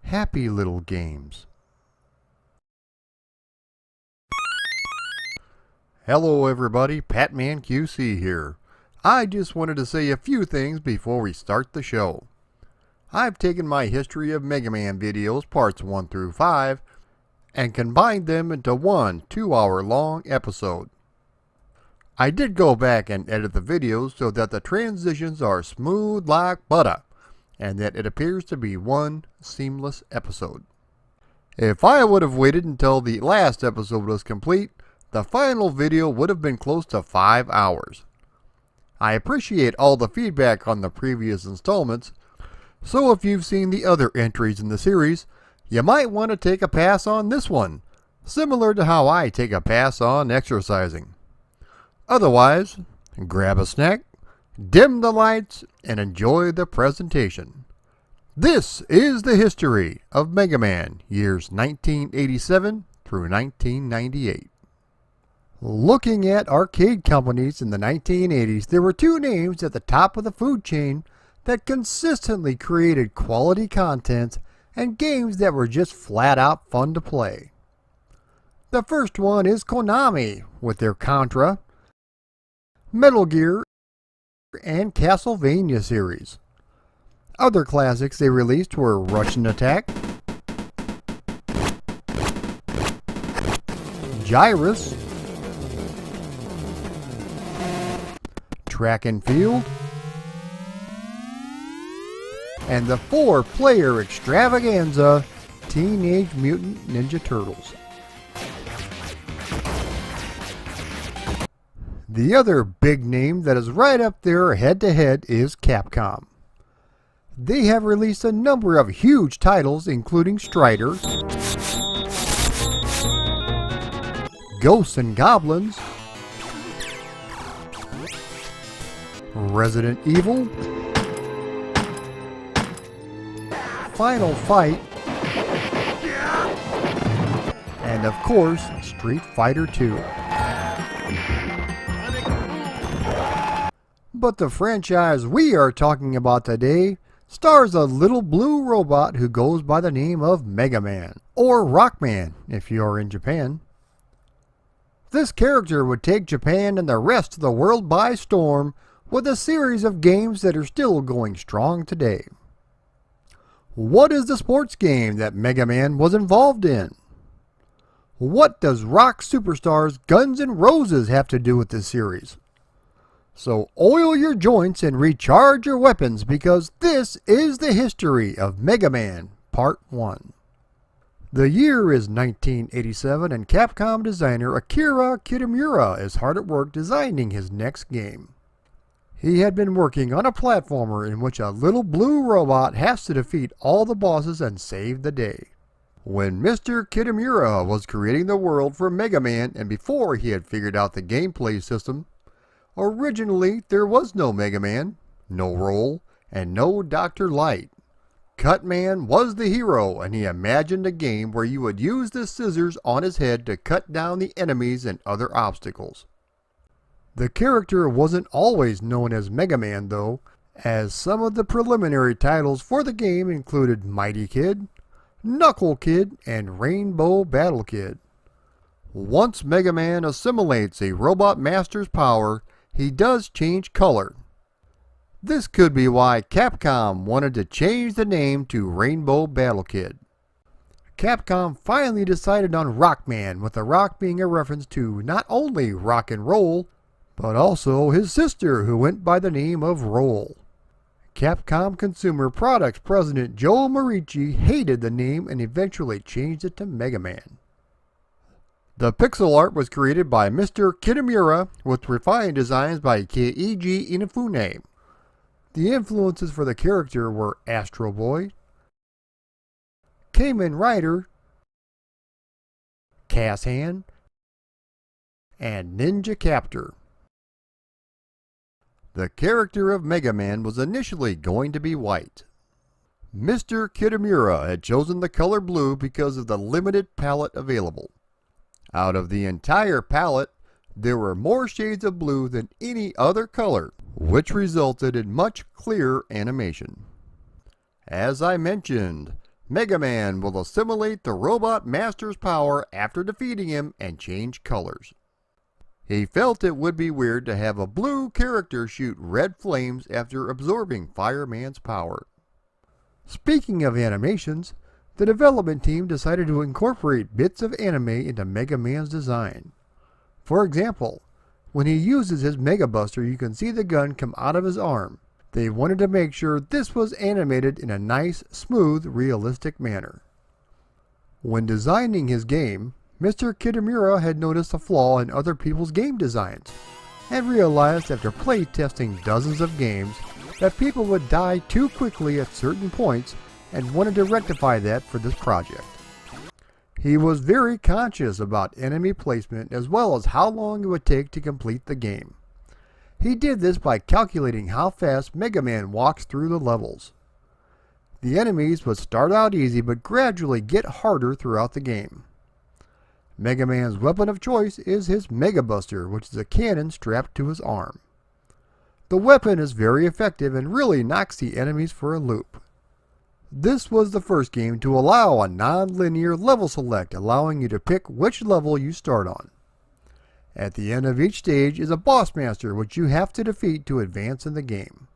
happy little games. Hello everybody, Patman QC here. I just wanted to say a few things before we start the show. I've taken my history of Mega Man videos parts 1 through 5 and combined them into one 2-hour long episode. I did go back and edit the videos so that the transitions are smooth like butter and that it appears to be one seamless episode. If I would have waited until the last episode was complete, the final video would have been close to 5 hours. I appreciate all the feedback on the previous installments, so if you've seen the other entries in the series, you might want to take a pass on this one, similar to how I take a pass on exercising. Otherwise, grab a snack, dim the lights, and enjoy the presentation. This is the history of Mega Man, years 1987 through 1998. Looking at arcade companies in the 1980s, there were two names at the top of the food chain that consistently created quality content and games that were just flat out fun to play. The first one is Konami with their Contra, Metal Gear, and Castlevania series. Other classics they released were Russian Attack, Gyrus, Track and Field, and the 4-player extravaganza Teenage Mutant Ninja Turtles. The other big name that is right up there head-to-head is Capcom. They have released a number of huge titles including Strider, Ghosts and Goblins, Resident Evil, Final Fight, and of course, Street Fighter 2. But the franchise we are talking about today stars a little blue robot who goes by the name of Mega Man, or Rockman if you are in Japan. This character would take Japan and the rest of the world by storm with a series of games that are still going strong today. What is the sports game that Mega Man was involved in? What does rock superstars Guns N' Roses have to do with this series? So oil your joints and recharge your weapons because this is the history of Mega Man Part 1. The year is 1987 and Capcom designer Akira Kitamura is hard at work designing his next game. He had been working on a platformer in which a little blue robot has to defeat all the bosses and save the day. When Mr. Kitamura was creating the world for Mega Man and before he had figured out the gameplay system, originally there was no Mega Man, no Roll, and no Dr. Light. Cutman was the hero and he imagined a game where you would use the scissors on his head to cut down the enemies and other obstacles. The character wasn't always known as Mega Man though, as some of the preliminary titles for the game included Mighty Kid, Knuckle Kid, and Rainbow Battle Kid. Once Mega Man assimilates a Robot Master's power, he does change color. This could be why Capcom wanted to change the name to Rainbow Battle Kid. Capcom finally decided on Rockman, with the rock being a reference to not only rock and roll, but also his sister who went by the name of Roll. Capcom Consumer Products President Joe Morici hated the name and eventually changed it to Mega Man. The pixel art was created by Mr. Kitamura with refined designs by Keiji Inafune. The influences for the character were Astro Boy, Kamen Rider, Cass-Hand, and Ninja Captor. The character of Mega Man was initially going to be white. Mr. Kitamura had chosen the color blue because of the limited palette available. Out of the entire palette, there were more shades of blue than any other color, which resulted in much clearer animation. As I mentioned, Mega Man will assimilate the Robot Master's power after defeating him and change colors. He felt it would be weird to have a blue character shoot red flames after absorbing Fireman's power. Speaking of animations, the development team decided to incorporate bits of anime into Mega Man's design. For example, when he uses his Mega Buster, you can see the gun come out of his arm. They wanted to make sure this was animated in a nice, smooth, realistic manner. When designing his game, Mr. Kitamura had noticed a flaw in other people's game designs, and realized after play testing dozens of games that people would die too quickly at certain points and wanted to rectify that for this project. He was very conscious about enemy placement as well as how long it would take to complete the game. He did this by calculating how fast Mega Man walks through the levels. The enemies would start out easy but gradually get harder throughout the game. Mega Man's weapon of choice is his Mega Buster, which is a cannon strapped to his arm. The weapon is very effective and really knocks the enemies for a loop. This was the first game to allow a non-linear level select, allowing you to pick which level you start on. At the end of each stage is a boss master which you have to defeat to advance in the game.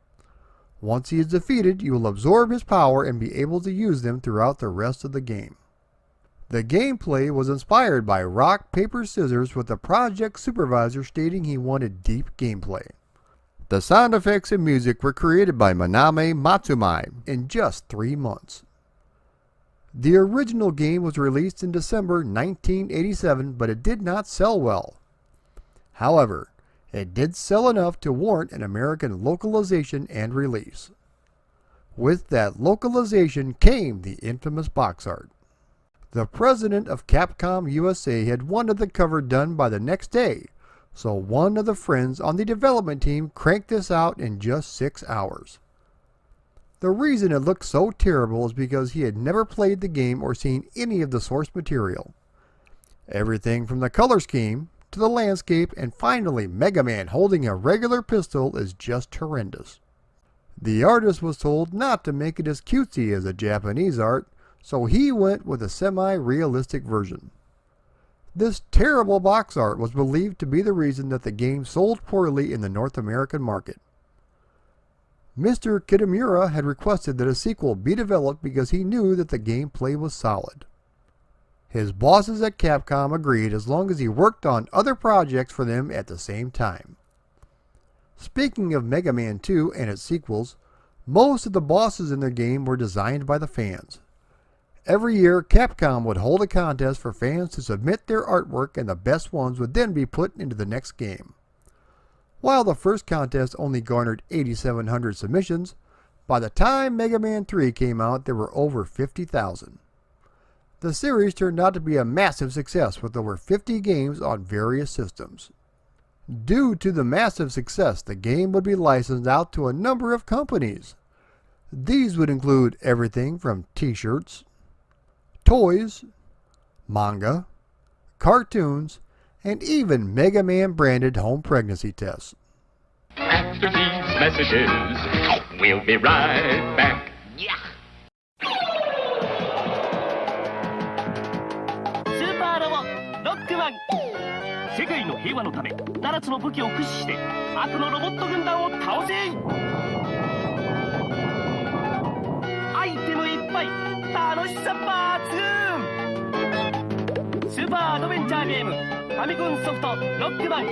Once he is defeated, you will absorb his power and be able to use them throughout the rest of the game. The gameplay was inspired by rock, paper, scissors, with the project supervisor stating he wanted deep gameplay. The sound effects and music were created by Manami Matsumai in just 3 months. The original game was released in December 1987, but it did not sell well. However, it did sell enough to warrant an American localization and release. With that localization came the infamous box art. The president of Capcom USA had wanted the cover done by the next day, so one of the friends on the development team cranked this out in just 6 hours. The reason it looked so terrible is because he had never played the game or seen any of the source material. Everything from the color scheme to the landscape and finally Mega Man holding a regular pistol is just horrendous. The artist was told not to make it as cutesy as the Japanese art, so he went with a semi-realistic version. This terrible box art was believed to be the reason that the game sold poorly in the North American market. Mr. Kitamura had requested that a sequel be developed because he knew that the gameplay was solid. His bosses at Capcom agreed as long as he worked on other projects for them at the same time. Speaking of Mega Man 2 and its sequels, most of the bosses in the game were designed by the fans. Every year, Capcom would hold a contest for fans to submit their artwork, and the best ones would then be put into the next game. While the first contest only garnered 8,700 submissions, by the time Mega Man 3 came out, there were over 50,000. The series turned out to be a massive success with over 50 games on various systems. Due to the massive success, the game would be licensed out to a number of companies. These would include everything from t-shirts, toys, manga, cartoons, and even Mega Man branded home pregnancy tests. After these messages, we'll be right back. Yeah. スーパーロボロックマン、世界の平和のため7つの武器を駆使して悪のロボット軍団を倒せ。アイテムいっぱい、楽しさ抜群。スーパーアドベンチャーゲームファミコンソフトロックマン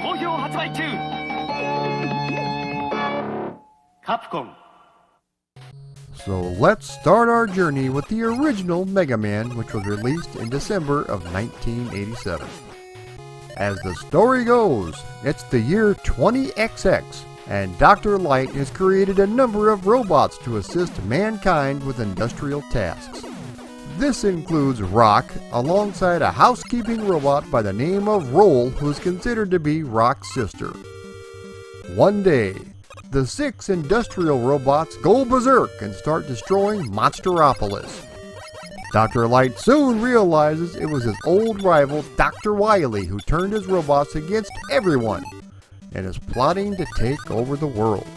好評発売中。カプコン。 So let's start our journey with the original Mega Man, which was released in December of 1987. As the story goes, it's the year 20XX, and Dr. Light has created a number of robots to assist mankind with industrial tasks. This includes Rock, alongside a housekeeping robot by the name of Roll, who is considered to be Rock's sister. One day, the 6 industrial robots go berserk and start destroying Monsteropolis. Dr. Light soon realizes it was his old rival Dr. Wily who turned his robots against everyone and is plotting to take over the world.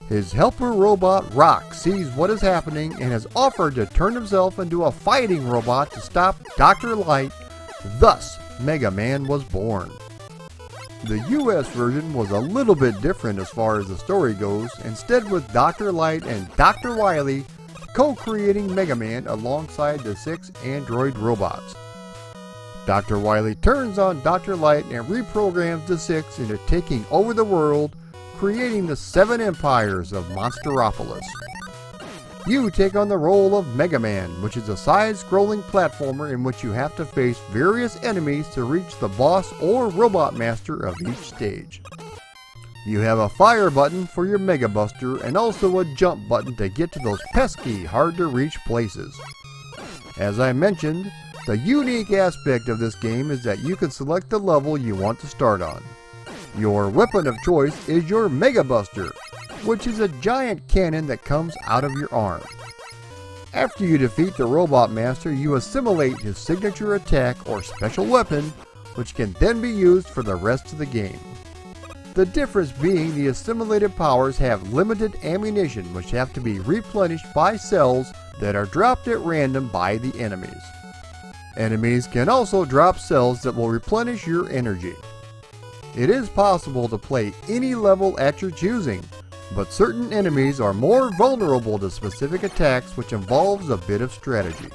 His helper robot Rock sees what is happening and has offered to turn himself into a fighting robot to stop Dr. Light. Thus, Mega Man was born. The US version was a little bit different as far as the story goes, instead with Dr. Light and Dr. Wily co-creating Mega Man alongside the 6 android robots. Dr. Wily turns on Dr. Light and reprograms the 6 into taking over the world, creating the 7 empires of Monsteropolis. You take on the role of Mega Man, which is a side-scrolling platformer in which you have to face various enemies to reach the boss or robot master of each stage. You have a fire button for your Mega Buster and also a jump button to get to those pesky, hard-to-reach places. As I mentioned, the unique aspect of this game is that you can select the level you want to start on. Your weapon of choice is your Mega Buster, which is a giant cannon that comes out of your arm. After you defeat the Robot Master, you assimilate his signature attack or special weapon, which can then be used for the rest of the game. The difference being the assimilated powers have limited ammunition, which have to be replenished by cells that are dropped at random by the enemies. Enemies can also drop cells that will replenish your energy. It is possible to play any level at your choosing, but certain enemies are more vulnerable to specific attacks, which involves a bit of strategy.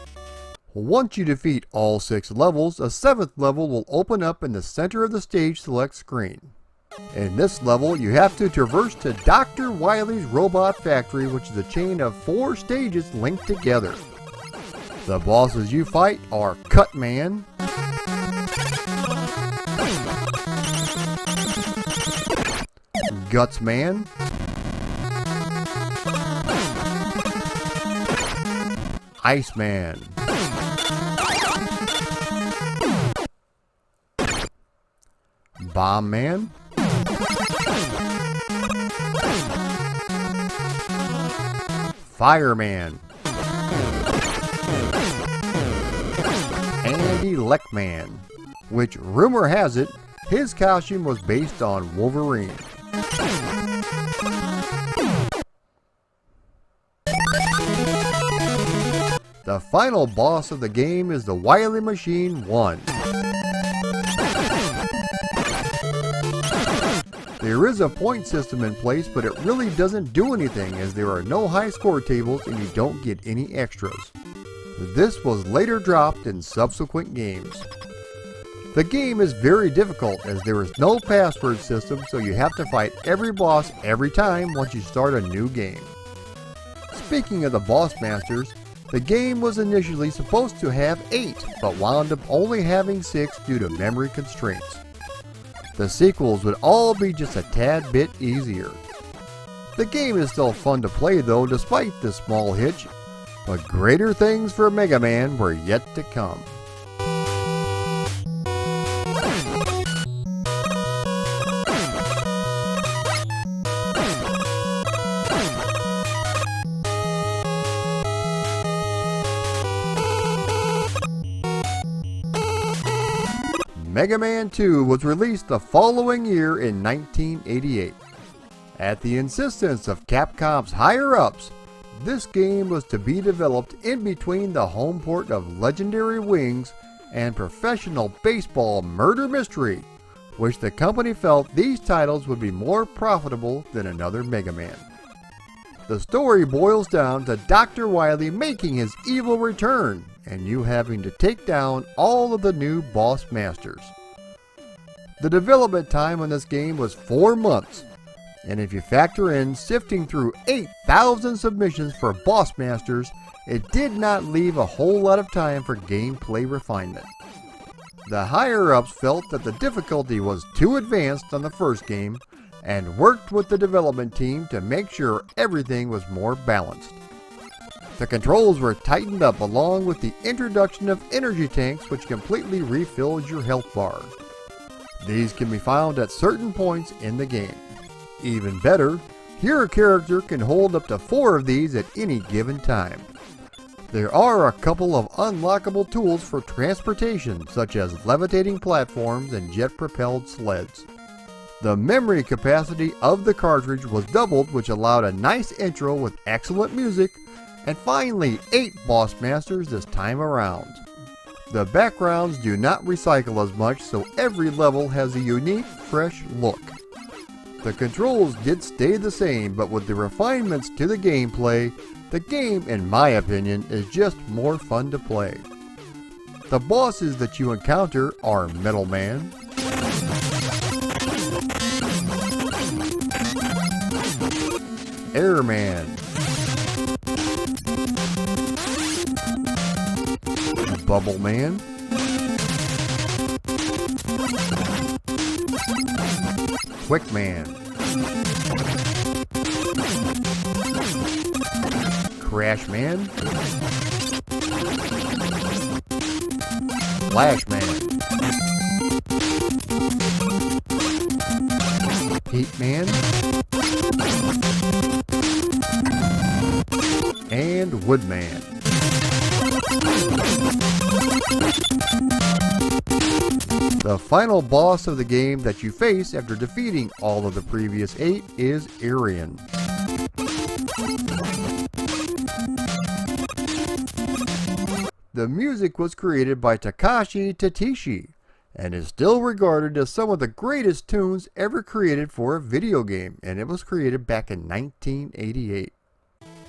Once you defeat all 6 levels, a 7th level will open up in the center of the stage select screen. In this level, you have to traverse to Dr. Wily's robot factory, which is a chain of 4 stages linked together. The bosses you fight are Cut Man, Guts Man, Iceman, Bomb Man, Fireman, and Electman, which rumor has it, his costume was based on Wolverine. The final boss of the game is the Wily Machine 1. There is a point system in place, but it really doesn't do anything as there are no high score tables and you don't get any extras. This was later dropped in subsequent games. The game is very difficult as there is no password system, so you have to fight every boss every time once you start a new game. Speaking of the boss masters, the game was initially supposed to have 8, but wound up only having 6 due to memory constraints. The sequels would all be just a tad bit easier. The game is still fun to play though, despite this small hitch, but greater things for Mega Man were yet to come. Mega Man 2 was released the following year in 1988. At the insistence of Capcom's higher-ups, this game was to be developed in between the home port of Legendary Wings and Professional Baseball Murder Mystery, which the company felt these titles would be more profitable than another Mega Man. The story boils down to Dr. Wily making his evil return and you having to take down all of the new boss masters. The development time on this game was 4 months, and if you factor in sifting through 8,000 submissions for boss masters, it did not leave a whole lot of time for gameplay refinement. The higher-ups felt that the difficulty was too advanced on the first game and worked with the development team to make sure everything was more balanced. The controls were tightened up along with the introduction of energy tanks, which completely refilled your health bar. These can be found at certain points in the game. Even better, your character can hold up to 4 of these at any given time. There are a couple of unlockable tools for transportation, such as levitating platforms and jet-propelled sleds. The memory capacity of the cartridge was doubled, which allowed a nice intro with excellent music, and finally 8 boss masters this time around. The backgrounds do not recycle as much, so every level has a unique, fresh look. The controls did stay the same, but with the refinements to the gameplay, the game, in my opinion, is just more fun to play. The bosses that you encounter are Metal Man, Airman, Bubble Man, Quick Man, Crash Man, Flash Man, Heat Man, and Woodman. The final boss of the game that you face after defeating all of the previous 8 is Arian. The music was created by Takashi Tatishi and is still regarded as some of the greatest tunes ever created for a video game, and it was created back in 1988.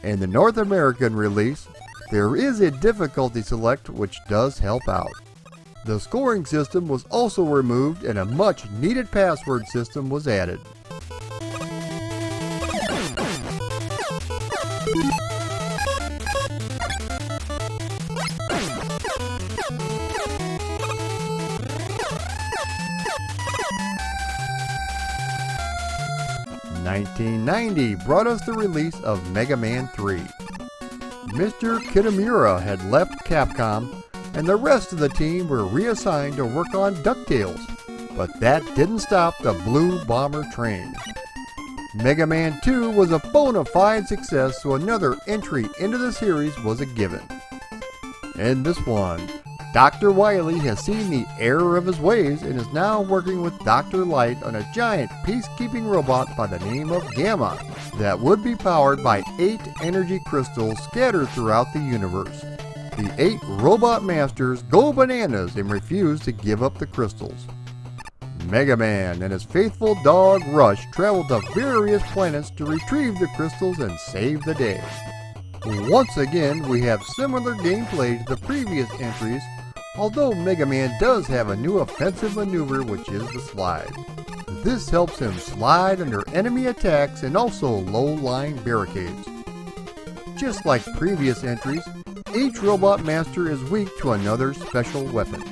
In the North American release, there is a difficulty select which does help out. The scoring system was also removed and a much needed password system was added. "1990 brought us the release of Mega Man 3. Mr. Kitamura had left Capcom, and the rest of the team were reassigned to work on DuckTales, but that didn't stop the Blue Bomber train. Mega Man 2 was a bona fide success, so another entry into the series was a given. In this one, Dr. Wily has seen the error of his ways and is now working with Dr. Light on a giant peacekeeping robot by the name of Gamma that would be powered by 8 energy crystals scattered throughout the universe. The 8 robot masters go bananas and refuse to give up the crystals. Mega Man and his faithful dog Rush travel to various planets to retrieve the crystals and save the day. Once again, we have similar gameplay to the previous entries, although Mega Man does have a new offensive maneuver, which is the slide. This helps him slide under enemy attacks and also low-lying barricades. Just like previous entries, each robot master is weak to another special weapon.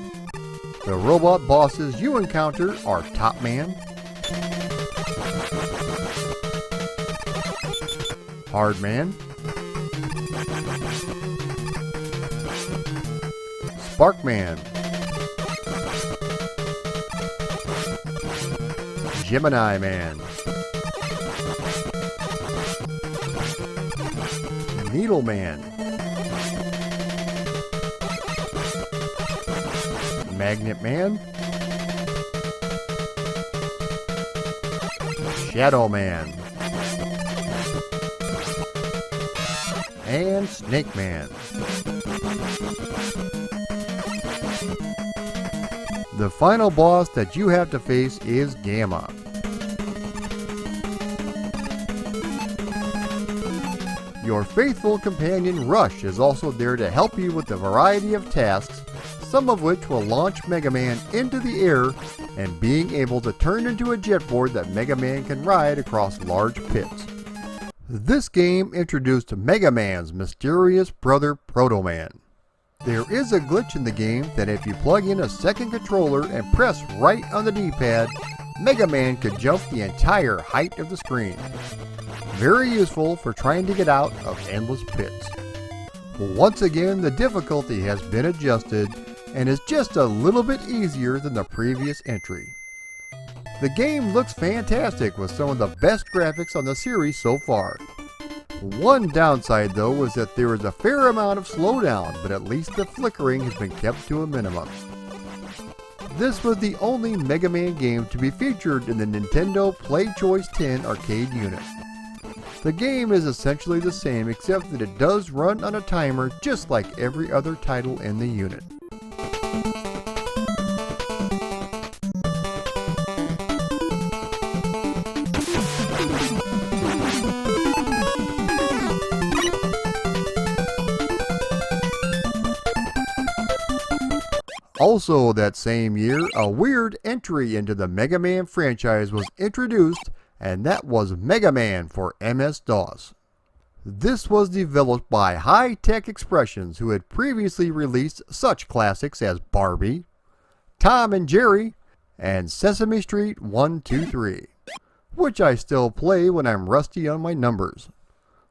The robot bosses you encounter are Top Man, Hard Man, Spark Man, Gemini Man, Needle Man, Magnet Man, Shadow Man, and Snake Man. The final boss that you have to face is Gamma. Your faithful companion Rush is also there to help you with a variety of tasks, some of which will launch Mega Man into the air and being able to turn into a jetboard that Mega Man can ride across large pits. This game introduced Mega Man's mysterious brother Proto Man. There is a glitch in the game that if you plug in a second controller and press right on the D-pad, Mega Man could jump the entire height of the screen. Very useful for trying to get out of endless pits. Once again, the difficulty has been adjusted and is just a little bit easier than the previous entry. The game looks fantastic with some of the best graphics on the series so far. One downside though is that there is a fair amount of slowdown, but at least the flickering has been kept to a minimum. This was the only Mega Man game to be featured in the Nintendo Play Choice 10 arcade unit. The game is essentially the same except that it does run on a timer just like every other title in the unit. Also that same year, a weird entry into the Mega Man franchise was introduced, and that was Mega Man for MS-DOS. This was developed by High Tech Expressions, who had previously released such classics as Barbie, Tom and Jerry, and Sesame Street 1, 2, 3, which I still play when I'm rusty on my numbers.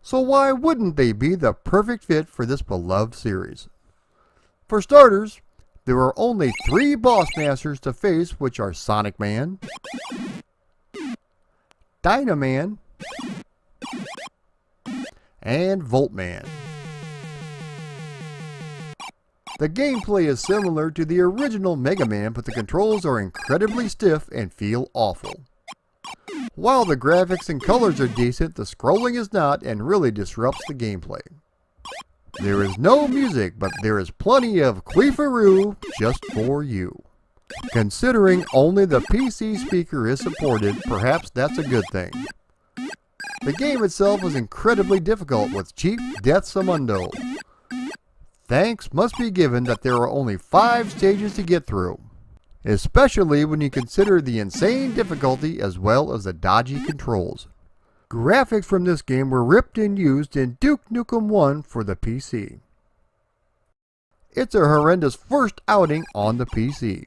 So why wouldn't they be the perfect fit for this beloved series? For starters, there are only 3 boss masters to face, which are Sonic Man, Dynaman, and Voltman. The gameplay is similar to the original Mega Man, but the controls are incredibly stiff and feel awful. While the graphics and colors are decent, the scrolling is not and really disrupts the gameplay. There is no music, but there is plenty of Queefaroo just for you. Considering only the PC speaker is supported, perhaps that's a good thing. The game itself is incredibly difficult with cheap Deathsamundo. Thanks must be given that there are only 5 stages to get through, especially when you consider the insane difficulty as well as the dodgy controls. Graphics from this game were ripped and used in Duke Nukem 1 for the PC. It's a horrendous first outing on the PC.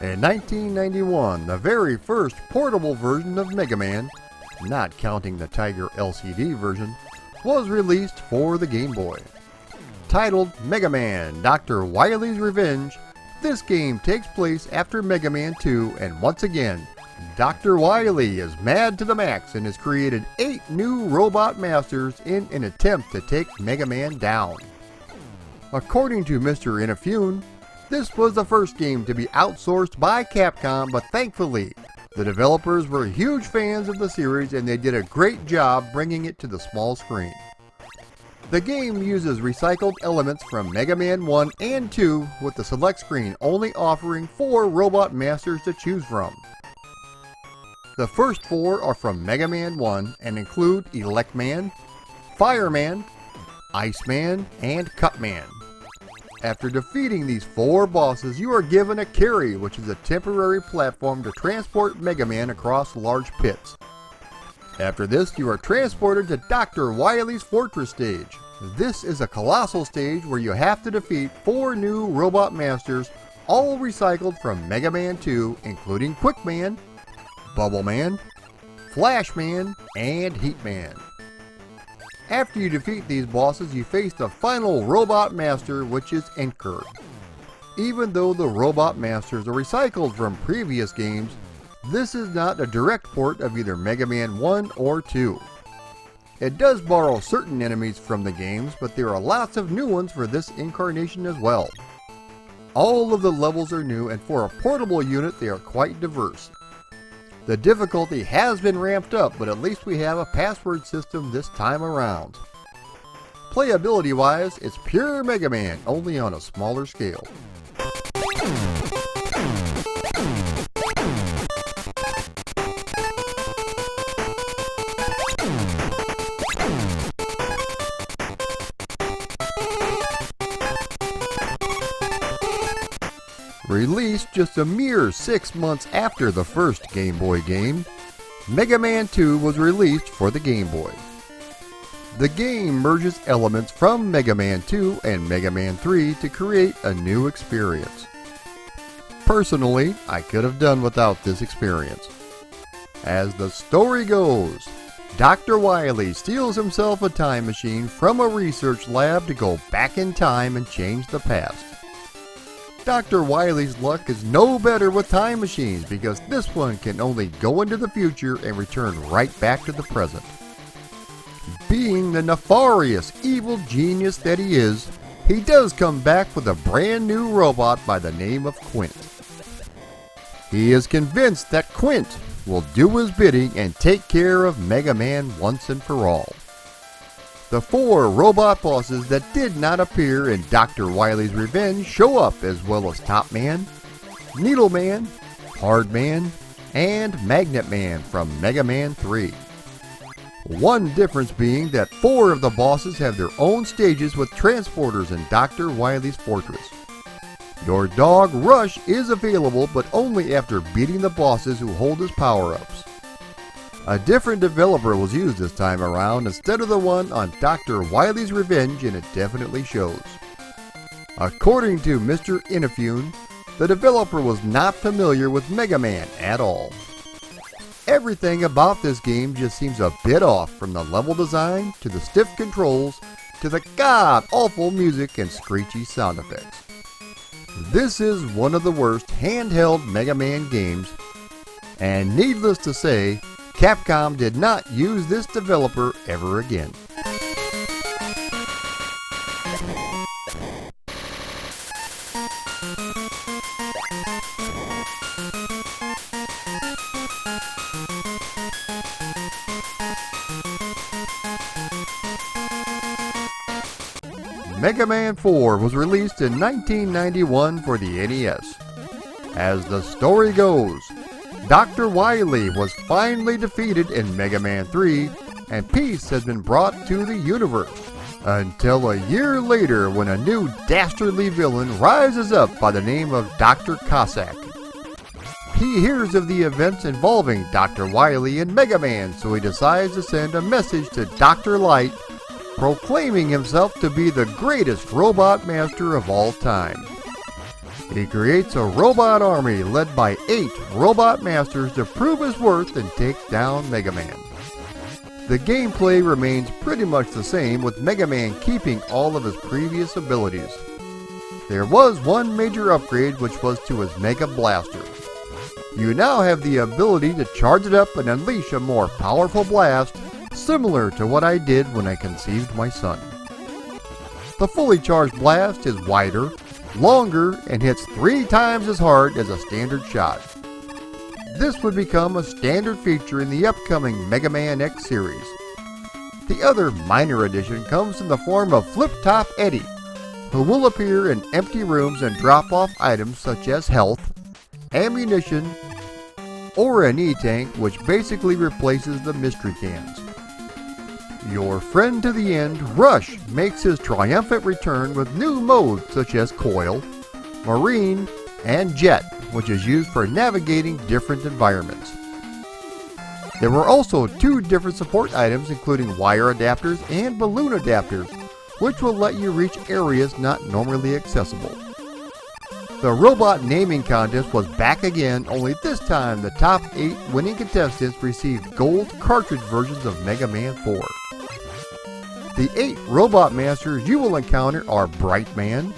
In 1991, the very first portable version of Mega Man, not counting the Tiger LCD version, was released for the Game Boy. Titled Mega Man Dr. Wily's Revenge, this game takes place after Mega Man 2, and once again, Dr. Wily is mad to the max and has created 8 new robot masters in an attempt to take Mega Man down. According to Mr. Inafune, this was the first game to be outsourced by Capcom, but thankfully, the developers were huge fans of the series and they did a great job bringing it to the small screen. The game uses recycled elements from Mega Man 1 and 2, with the select screen only offering 4 robot masters to choose from. The first 4 are from Mega Man 1 and include Electman, Fireman, Iceman, and Cutman. After defeating these 4 bosses, you are given a carry, which is a temporary platform to transport Mega Man across large pits. After this, you are transported to Dr. Wily's Fortress stage. This is a colossal stage where you have to defeat 4 new robot masters, all recycled from Mega Man 2, including Quickman, Bubbleman, Flashman, and Heatman. After you defeat these bosses, you face the final robot master, which is Enker. Even though the robot masters are recycled from previous games, this is not a direct port of either Mega Man 1 or 2. It does borrow certain enemies from the games, but there are lots of new ones for this incarnation as well. All of the levels are new, and for a portable unit they are quite diverse. The difficulty has been ramped up, but at least we have a password system this time around. Playability wise, it's pure Mega Man, only on a smaller scale. Released just a mere 6 months after the first Game Boy game, Mega Man 2 was released for the Game Boy. The game merges elements from Mega Man 2 and Mega Man 3 to create a new experience. Personally, I could have done without this experience. As the story goes, Dr. Wily steals himself a time machine from a research lab to go back in time and change the past. Dr. Wily's luck is no better with time machines because this one can only go into the future and return right back to the present. Being the nefarious, evil genius that he is, he does come back with a brand new robot by the name of Quint. He is convinced that Quint will do his bidding and take care of Mega Man once and for all. The 4 robot bosses that did not appear in Dr. Wily's Revenge show up, as well as Top Man, Needle Man, Hard Man, and Magnet Man from Mega Man 3. One difference being that 4 of the bosses have their own stages with transporters in Dr. Wily's Fortress. Your dog Rush is available, but only after beating the bosses who hold his power-ups. A different developer was used this time around instead of the one on Dr. Wily's Revenge, and it definitely shows. According to Mr. Inafune, the developer was not familiar with Mega Man at all. Everything about this game just seems a bit off, from the level design to the stiff controls to the god-awful music and screechy sound effects. This is one of the worst handheld Mega Man games, and needless to say, Capcom did not use this developer ever again. Mega Man 4 was released in 1991 for the NES. As the story goes, Dr. Wily was finally defeated in Mega Man 3, and peace has been brought to the universe, until a year later when a new dastardly villain rises up by the name of Dr. Cossack. He hears of the events involving Dr. Wily and Mega Man, so he decides to send a message to Dr. Light, proclaiming himself to be the greatest robot master of all time. He creates a robot army led by 8 robot masters to prove his worth and take down Mega Man. The gameplay remains pretty much the same, with Mega Man keeping all of his previous abilities. There was one major upgrade, which was to his Mega Blaster. You now have the ability to charge it up and unleash a more powerful blast, similar to what I did when I conceived my son. The fully charged blast is wider, longer, and hits 3 times as hard as a standard shot. This would become a standard feature in the upcoming Mega Man X series. The other minor addition comes in the form of Flip Top Eddie, who will appear in empty rooms and drop off items such as health, ammunition, or an E-Tank, which basically replaces the mystery cans. Your friend to the end, Rush, makes his triumphant return with new modes such as Coil, Marine, and Jet, which is used for navigating different environments. There were also 2 different support items, including wire adapters and balloon adapters, which will let you reach areas not normally accessible. The robot naming contest was back again, only this time the top 8 winning contestants received gold cartridge versions of Mega Man 4. The 8 robot masters you will encounter are Bright Man,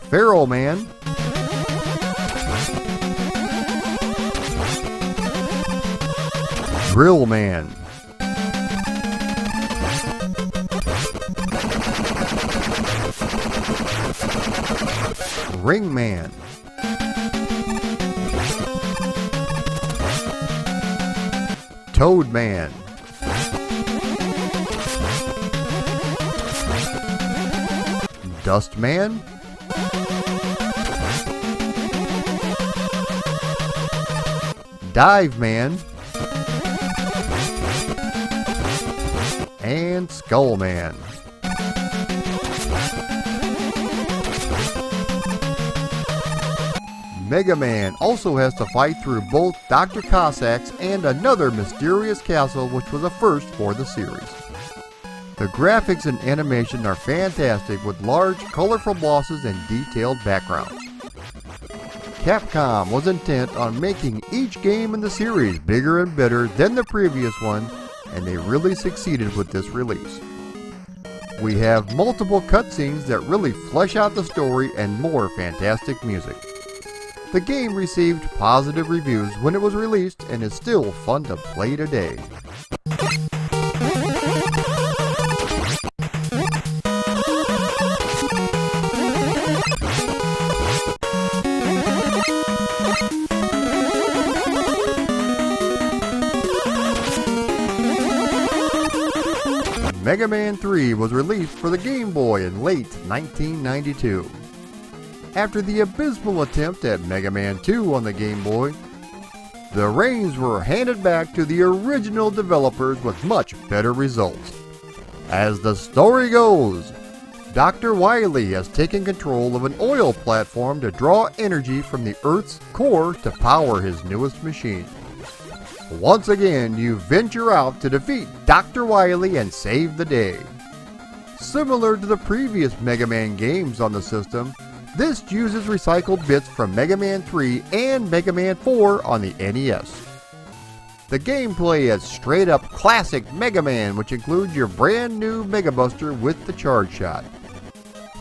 Pharaoh Man, Drill Man, Ring Man, Toad Man, Dust Man, Dive Man, and Skull Man. Mega Man also has to fight through both Dr. Cossack's and another mysterious castle, which was a first for the series. The graphics and animation are fantastic, with large, colorful bosses and detailed backgrounds. Capcom was intent on making each game in the series bigger and better than the previous one, and they really succeeded with this release. We have multiple cutscenes that really flesh out the story and more fantastic music. The game received positive reviews when it was released and is still fun to play today. Mega Man 3 was released for the Game Boy in late 1992. After the abysmal attempt at Mega Man 2 on the Game Boy, the reins were handed back to the original developers with much better results. As the story goes, Dr. Wily has taken control of an oil platform to draw energy from the Earth's core to power his newest machine. Once again, you venture out to defeat Dr. Wily and save the day. Similar to the previous Mega Man games on the system, this uses recycled bits from Mega Man 3 and Mega Man 4 on the NES. The gameplay is straight up classic Mega Man, which includes your brand new Mega Buster with the charge shot.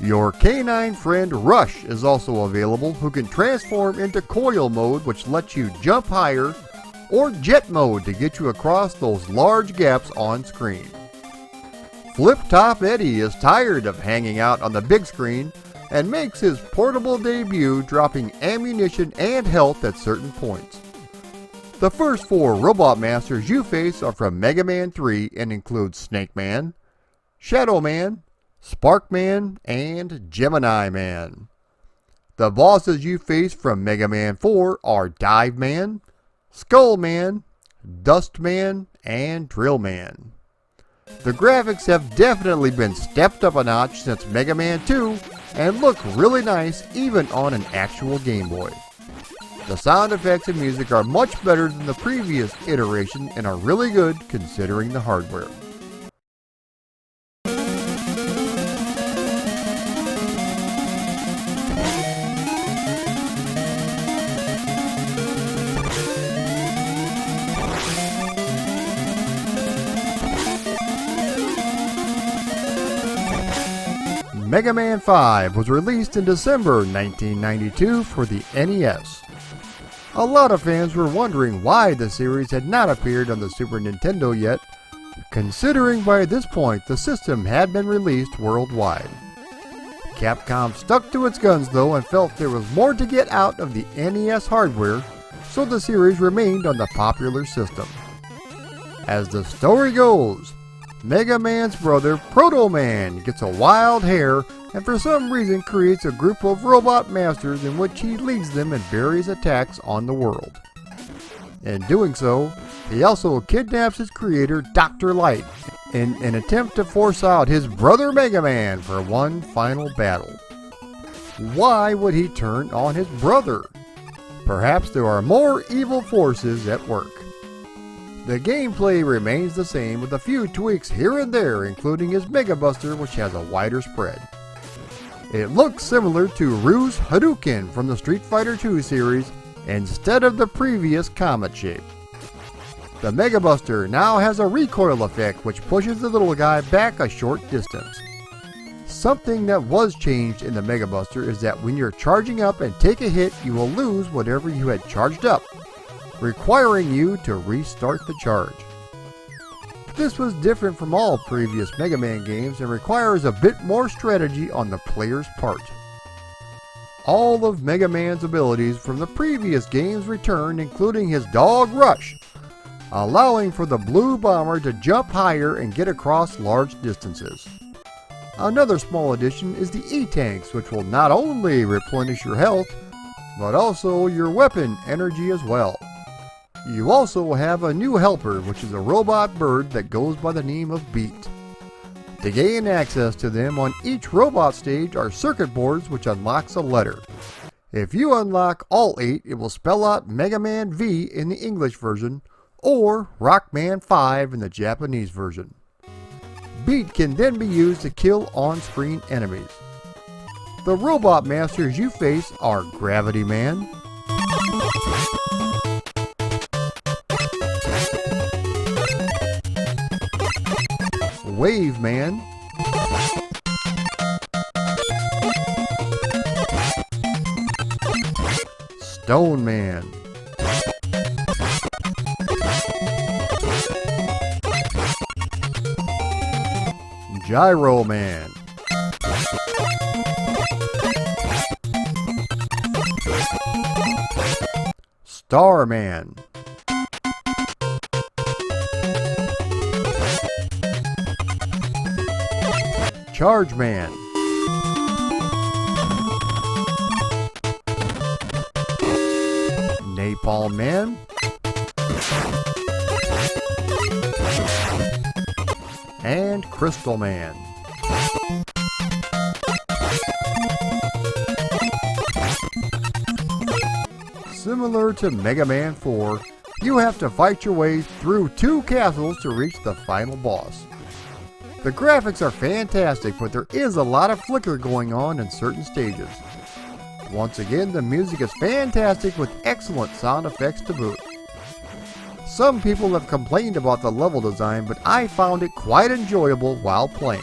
Your canine friend Rush is also available, who can transform into coil mode, which lets you jump higher, or jet mode to get you across those large gaps on screen. Flip Top Eddie is tired of hanging out on the big screen and makes his portable debut, dropping ammunition and health at certain points. The first 4 Robot Masters you face are from Mega Man 3 and include Snake Man, Shadow Man, Spark Man, and Gemini Man. The bosses you face from Mega Man 4 are Dive Man, Skull Man, Dust Man, and Drill Man. The graphics have definitely been stepped up a notch since Mega Man 2 and look really nice even on an actual Game Boy. The sound effects and music are much better than the previous iteration and are really good considering the hardware. Mega Man 5 was released in December 1992 for the NES. A lot of fans were wondering why the series had not appeared on the Super Nintendo yet, considering by this point the system had been released worldwide. Capcom stuck to its guns though and felt there was more to get out of the NES hardware, so the series remained on the popular system. As the story goes, Mega Man's brother Proto Man gets a wild hair and for some reason creates a group of robot masters in which he leads them in various attacks on the world. In doing so, he also kidnaps his creator Dr. Light in an attempt to force out his brother Mega Man for one final battle. Why would he turn on his brother? Perhaps there are more evil forces at work. The gameplay remains the same with a few tweaks here and there, including his Mega Buster, which has a wider spread. It looks similar to Ryu's Hadouken from the Street Fighter II series instead of the previous comet shape. The Mega Buster now has a recoil effect which pushes the little guy back a short distance. Something that was changed in the Mega Buster is that when you're charging up and take a hit, you will lose whatever you had charged up, requiring you to restart the charge. This was different from all previous Mega Man games and requires a bit more strategy on the player's part. All of Mega Man's abilities from the previous games returned, including his Dog Rush, allowing for the Blue Bomber to jump higher and get across large distances. Another small addition is the E-Tanks, which will not only replenish your health, but also your weapon energy as well. You also have a new helper, which is a robot bird that goes by the name of Beat. To gain access to them on each robot stage are circuit boards which unlocks a letter. If you unlock all 8, it will spell out Mega Man V in the English version, or Rockman 5 in the Japanese version. Beat can then be used to kill on-screen enemies. The robot masters you face are Gravity Man, Wave Man, Stone Man, Gyro Man, Starman, Charge Man, Napalm Man, and Crystal Man. Similar to Mega Man 4, you have to fight your way through 2 castles to reach the final boss. The graphics are fantastic, but there is a lot of flicker going on in certain stages. Once again, the music is fantastic with excellent sound effects to boot. Some people have complained about the level design, but I found it quite enjoyable while playing.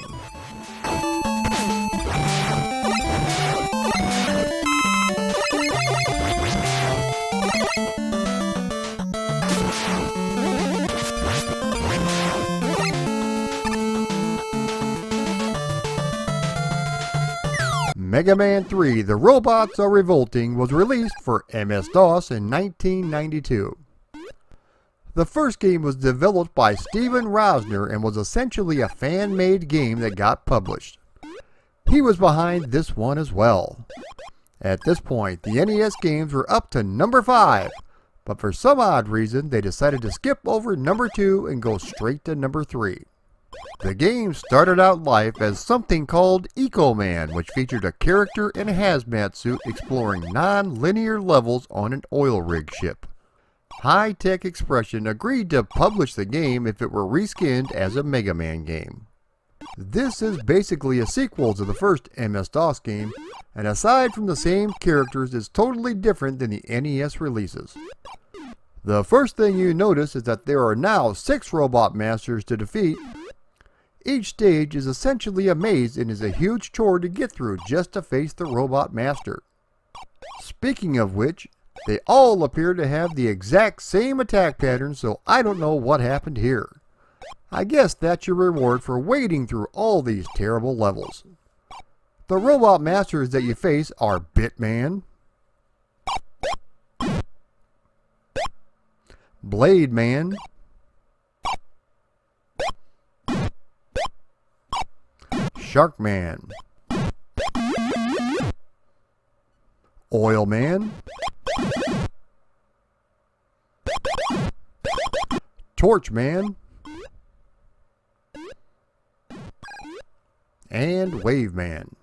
Mega Man 3: The Robots Are Revolting was released for MS-DOS in 1992. The first game was developed by Steven Rosner and was essentially a fan-made game that got published. He was behind this one as well. At this point, the NES games were up to number 5, but for some odd reason they decided to skip over number 2 and go straight to number 3. The game started out life as something called Eco Man, which featured a character in a hazmat suit exploring non-linear levels on an oil rig ship. High Tech Expression agreed to publish the game if it were reskinned as a Mega Man game. This is basically a sequel to the first MS-DOS game, and aside from the same characters, is totally different than the NES releases. The first thing you notice is that there are now 6 Robot Masters to defeat. Each stage is essentially a maze and is a huge chore to get through just to face the Robot Master. Speaking of which, they all appear to have the exact same attack pattern, so I don't know what happened here. I guess that's your reward for wading through all these terrible levels. The Robot Masters that you face are Bitman, Blade Man, Shark Man, Oil Man, Torch Man, and Wave Man.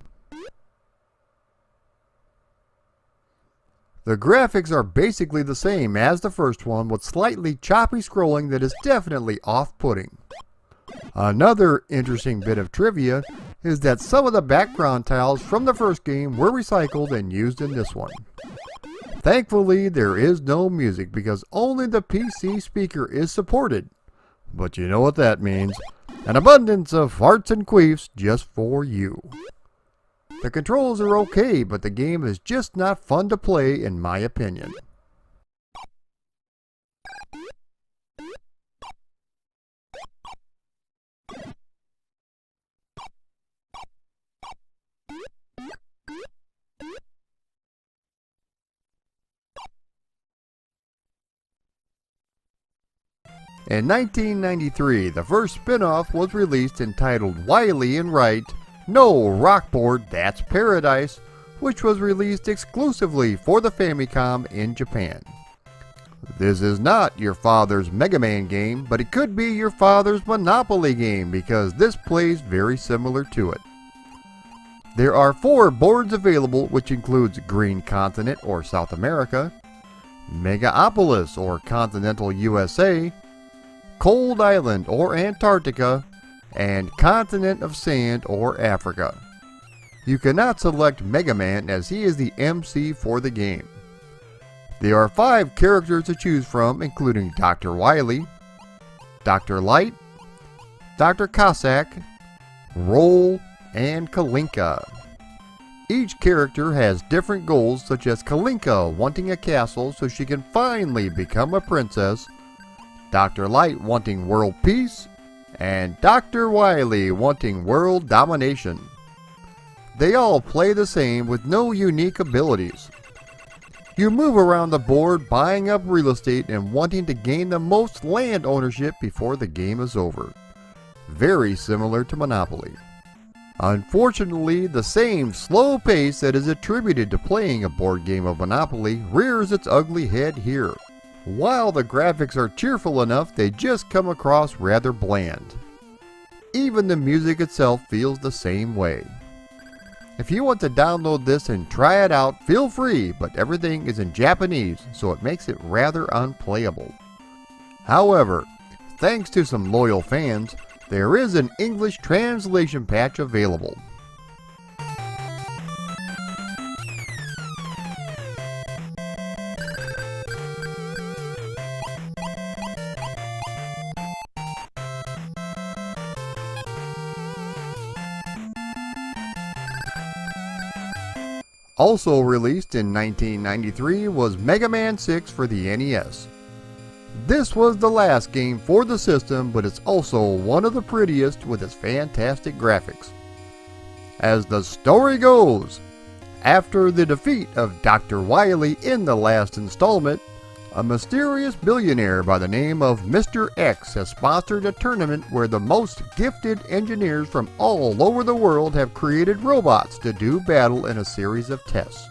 The graphics are basically the same as the first one, with slightly choppy scrolling that is definitely off-putting. Another interesting bit of trivia is that some of the background tiles from the first game were recycled and used in this one. Thankfully, there is no music because only the PC speaker is supported. But you know what that means. An abundance of farts and queefs just for you. The controls are okay, but the game is just not fun to play in my opinion. In 1993, the first spin-off was released entitled Wily and Right, No Rockboard, That's Paradise, which was released exclusively for the Famicom in Japan. This is not your father's Mega Man game, but it could be your father's Monopoly game because this plays very similar to it. There are 4 boards available, which includes Green Continent or South America, Megaopolis or Continental USA, Cold Island or Antarctica, and Continent of Sand or Africa. You cannot select Mega Man as he is the MC for the game. There are 5 characters to choose from, including Dr. Wily, Dr. Light, Dr. Cossack, Roll, and Kalinka. Each character has different goals, such as Kalinka wanting a castle so she can finally become a princess, Dr. Light wanting world peace, and Dr. Wily wanting world domination. They all play the same with no unique abilities. You move around the board buying up real estate and wanting to gain the most land ownership before the game is over. Very similar to Monopoly. Unfortunately, the same slow pace that is attributed to playing a board game of Monopoly rears its ugly head here. While the graphics are cheerful enough, they just come across rather bland. Even the music itself feels the same way. If you want to download this and try it out, feel free, but everything is in Japanese, so it makes it rather unplayable. However, thanks to some loyal fans, there is an English translation patch available. Also released in 1993 was Mega Man 6 for the NES. This was the last game for the system, but it's also one of the prettiest with its fantastic graphics. As the story goes, after the defeat of Dr. Wily in the last installment, a mysterious billionaire by the name of Mr. X has sponsored a tournament where the most gifted engineers from all over the world have created robots to do battle in a series of tests.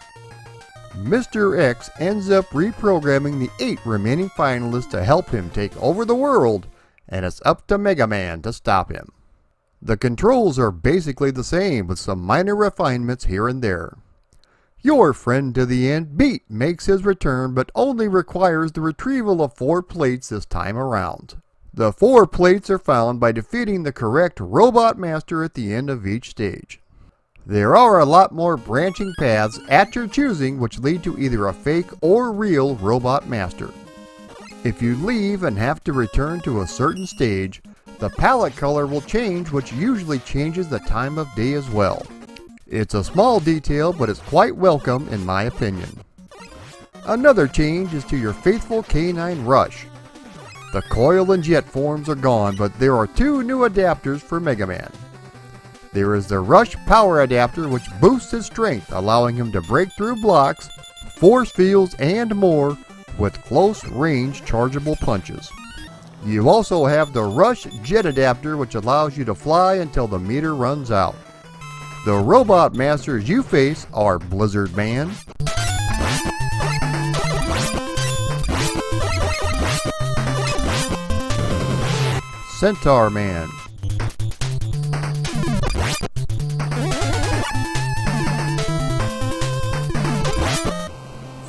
Mr. X ends up reprogramming the 8 remaining finalists to help him take over the world, and it's up to Mega Man to stop him. The controls are basically the same with some minor refinements here and there. Your friend to the end, Beat, makes his return but only requires the retrieval of 4 plates this time around. The 4 plates are found by defeating the correct robot master at the end of each stage. There are a lot more branching paths at your choosing which lead to either a fake or real robot master. If you leave and have to return to a certain stage, the palette color will change, which usually changes the time of day as well. It's a small detail, but it's quite welcome in my opinion. Another change is to your faithful K9 Rush. The coil and jet forms are gone, but there are 2 new adapters for Mega Man. There is the Rush Power Adapter, which boosts his strength, allowing him to break through blocks, force fields, and more with close-range chargeable punches. You also have the Rush Jet Adapter, which allows you to fly until the meter runs out. The robot masters you face are Blizzard Man, Centaur Man,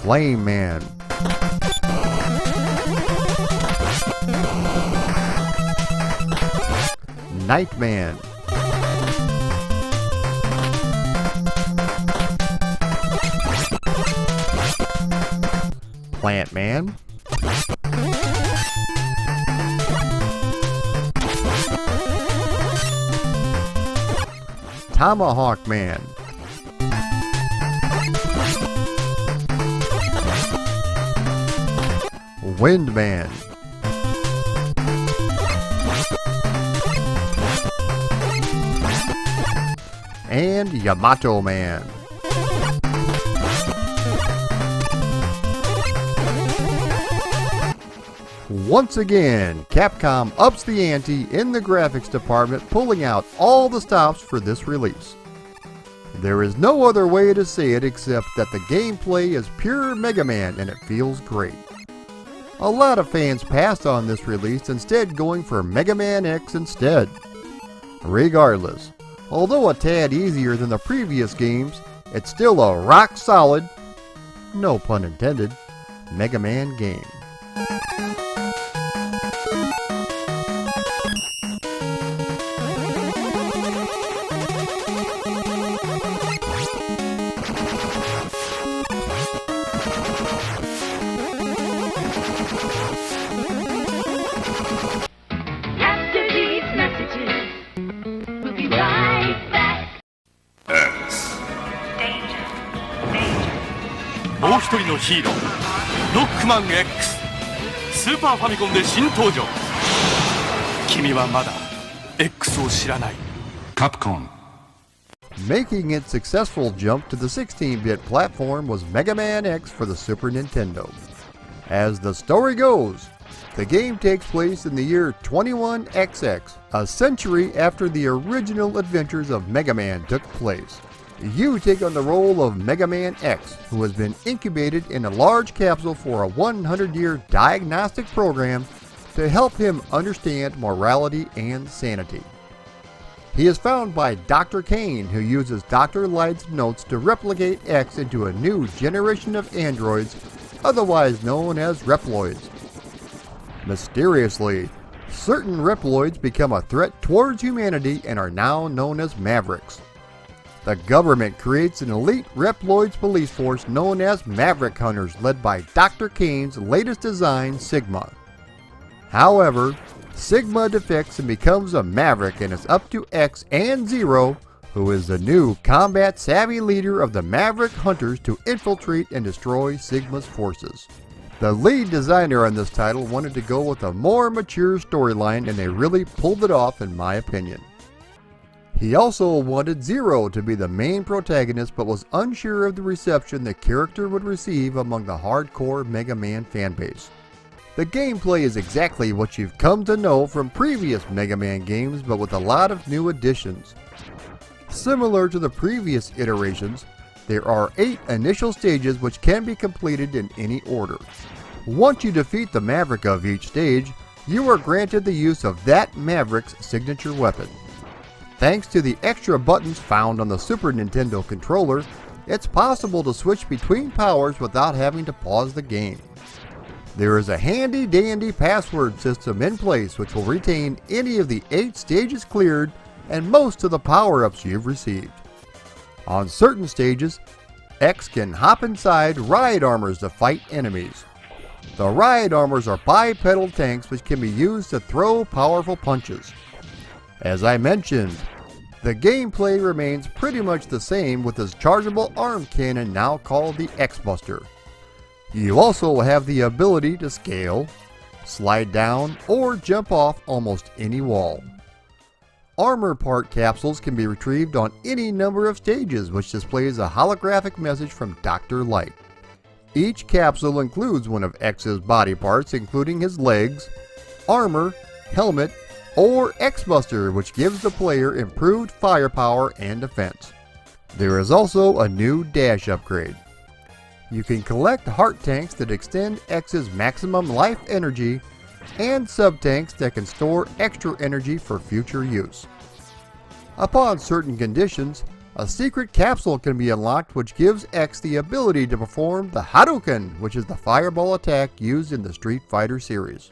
Flame Man, Night Man, Plant Man, Tomahawk Man, Wind Man, and Yamato Man. Once again, Capcom ups the ante in the graphics department, pulling out all the stops for this release. There is no other way to say it except that the gameplay is pure Mega Man and it feels great. A lot of fans passed on this release, instead going for Mega Man X instead. Regardless, although a tad easier than the previous games, it's still a rock solid, no pun intended, Mega Man game. After these messages, we'll be right back. X. Danger. ヒーローロックマン X スーパーファミコンで新登場。君はまだ X を知らない。 Capcom. Making its successful jump to the 16-bit platform was Mega Man X for the Super Nintendo. As the story goes, the game takes place in the year 21XX, a century after the original adventures of Mega Man took place. You take on the role of Mega Man X, who has been incubated in a large capsule for a 100-year diagnostic program to help him understand morality and sanity. He is found by Dr. Kane, who uses Dr. Light's notes to replicate X into a new generation of androids, otherwise known as Reploids. Mysteriously, certain Reploids become a threat towards humanity and are now known as Mavericks. The government creates an elite Reploids police force known as Maverick Hunters, led by Dr. Kane's latest design, Sigma. However, Sigma defects and becomes a Maverick, and it's up to X and Zero, who is the new combat-savvy leader of the Maverick Hunters, to infiltrate and destroy Sigma's forces. The lead designer on this title wanted to go with a more mature storyline, and they really pulled it off in my opinion. He also wanted Zero to be the main protagonist, but was unsure of the reception the character would receive among the hardcore Mega Man fanbase. The gameplay is exactly what you've come to know from previous Mega Man games, but with a lot of new additions. Similar to the previous iterations, there are 8 initial stages which can be completed in any order. Once you defeat the Maverick of each stage, you are granted the use of that Maverick's signature weapon. Thanks to the extra buttons found on the Super Nintendo controller, it's possible to switch between powers without having to pause the game. There is a handy-dandy password system in place which will retain any of the 8 stages cleared and most of the power-ups you've received. On certain stages, X can hop inside ride armors to fight enemies. The ride armors are bipedal tanks which can be used to throw powerful punches. As I mentioned, the gameplay remains pretty much the same with this chargeable arm cannon now called the X-Buster. You also have the ability to scale, slide down, or jump off almost any wall. Armor part capsules can be retrieved on any number of stages, which displays a holographic message from Dr. Light. Each capsule includes one of X's body parts, including his legs, armor, helmet, or X-Buster, which gives the player improved firepower and defense. There is also a new dash upgrade. You can collect heart tanks that extend X's maximum life energy and sub-tanks that can store extra energy for future use. Upon certain conditions, a secret capsule can be unlocked which gives X the ability to perform the Hadouken, which is the fireball attack used in the Street Fighter series.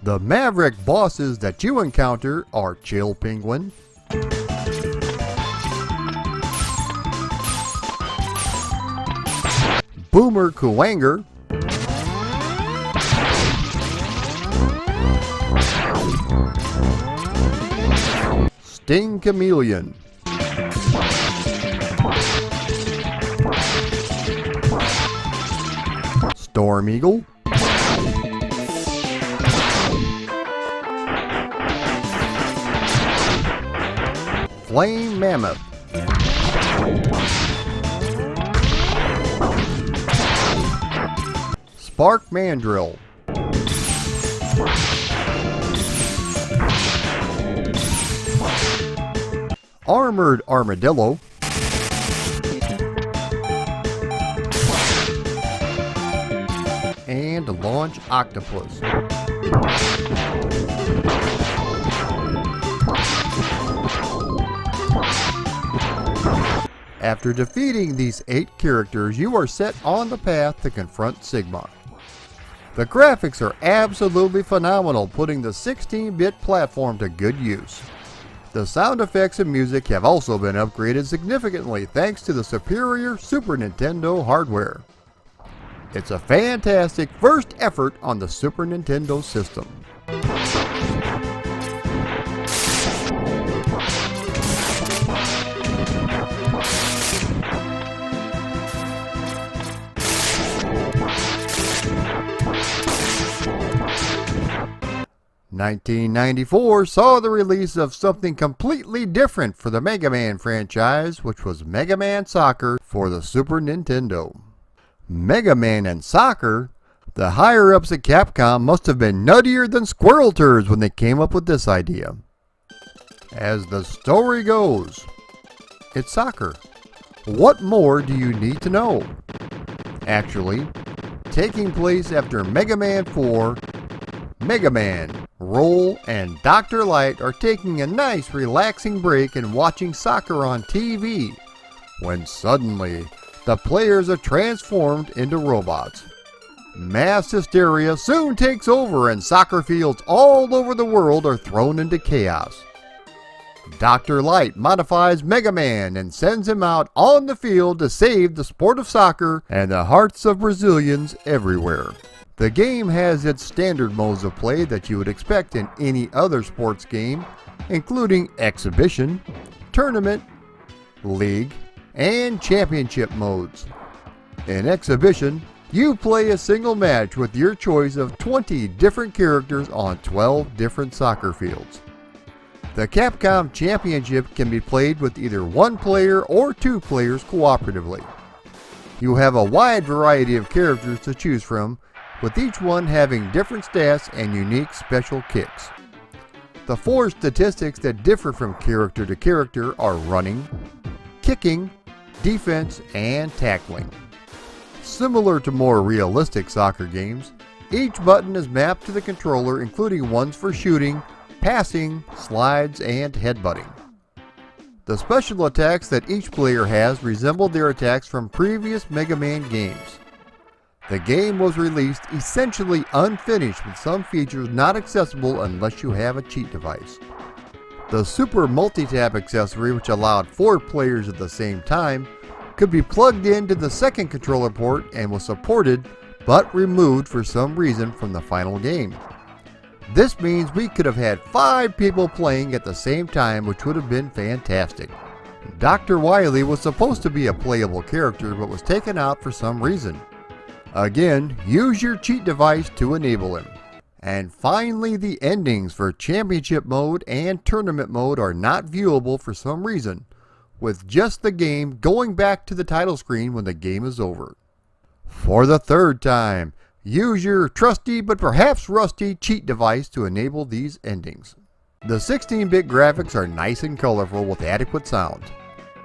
The Maverick bosses that you encounter are Chill Penguin, Boomer Kuwanger, Sting Chameleon, Storm Eagle, Flame Mammoth, Spark Mandrill, Armored Armadillo, and Launch Octopus. After defeating these 8 characters, you are set on the path to confront Sigma. The graphics are absolutely phenomenal, putting the 16-bit platform to good use. The sound effects and music have also been upgraded significantly thanks to the superior Super Nintendo hardware. It's a fantastic first effort on the Super Nintendo system. "1994 saw the release of something completely different for the Mega Man franchise, which was Mega Man Soccer for the Super Nintendo. Mega Man and Soccer? The higher-ups at Capcom must have been nuttier than squirrel turds when they came up with this idea. As the story goes, it's soccer. What more do you need to know? Actually, taking place after Mega Man 4, Mega Man, Roll, and Dr. Light are taking a nice relaxing break and watching soccer on TV, when suddenly the players are transformed into robots. Mass hysteria soon takes over and soccer fields all over the world are thrown into chaos. Dr. Light modifies Mega Man and sends him out on the field to save the sport of soccer and the hearts of Brazilians everywhere. The game has its standard modes of play that you would expect in any other sports game, including Exhibition, Tournament, League, and Championship modes. In Exhibition, you play a single match with your choice of 20 different characters on 12 different soccer fields. The Capcom Championship can be played with either one player or two players cooperatively. You have a wide variety of characters to choose from, with each one having different stats and unique special kicks. The 4 statistics that differ from character to character are running, kicking, defense, and tackling. Similar to more realistic soccer games, each button is mapped to the controller, including ones for shooting, passing, slides, and headbutting. The special attacks that each player has resemble their attacks from previous Mega Man games. The game was released essentially unfinished, with some features not accessible unless you have a cheat device. The Super Multi-Tap accessory, which allowed 4 players at the same time, could be plugged into the second controller port and was supported but removed for some reason from the final game. This means we could have had 5 people playing at the same time, which would have been fantastic. Dr. Wily was supposed to be a playable character but was taken out for some reason. Again, use your cheat device to enable him. And finally, the endings for Championship mode and Tournament mode are not viewable for some reason, with just the game going back to the title screen when the game is over. For the 3rd time, use your trusty but perhaps rusty cheat device to enable these endings. The 16-bit graphics are nice and colorful with adequate sound.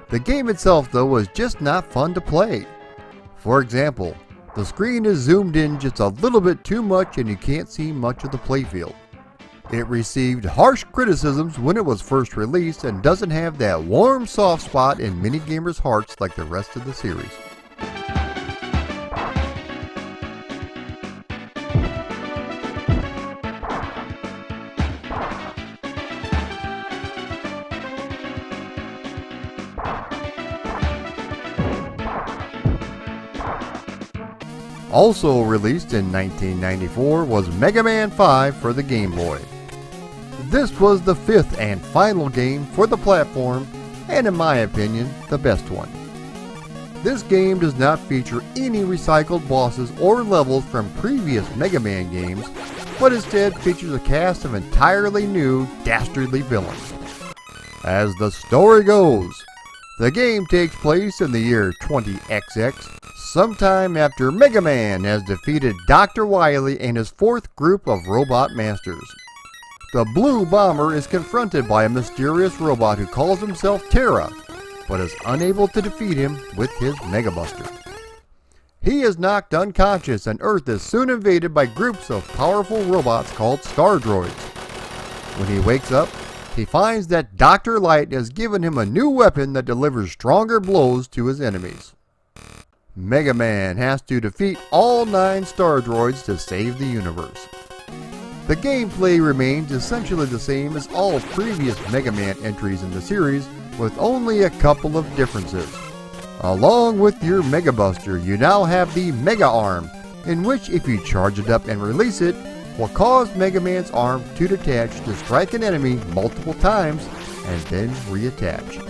The game itself, though, was just not fun to play. For example, the screen is zoomed in just a little bit too much and you can't see much of the playfield. It received harsh criticisms when it was first released and doesn't have that warm soft spot in many gamers' hearts like the rest of the series. Also released in 1994 was Mega Man 5 for the Game Boy. This was the 5th and final game for the platform, and in my opinion, the best one. This game does not feature any recycled bosses or levels from previous Mega Man games, but instead features a cast of entirely new, dastardly villains. As the story goes, the game takes place in the year 20XX, sometime after Mega Man has defeated Dr. Wily and his 4th group of robot masters. The Blue Bomber is confronted by a mysterious robot who calls himself Terra, but is unable to defeat him with his Mega Buster. He is knocked unconscious and Earth is soon invaded by groups of powerful robots called Star Droids. When he wakes up, he finds that Dr. Light has given him a new weapon that delivers stronger blows to his enemies. Mega Man has to defeat all 9 Star Droids to save the universe. The gameplay remains essentially the same as all previous Mega Man entries in the series, with only a couple of differences. Along with your Mega Buster, you now have the Mega Arm, in which if you charge it up and release it, will cause Mega Man's arm to detach to strike an enemy multiple times and then reattach.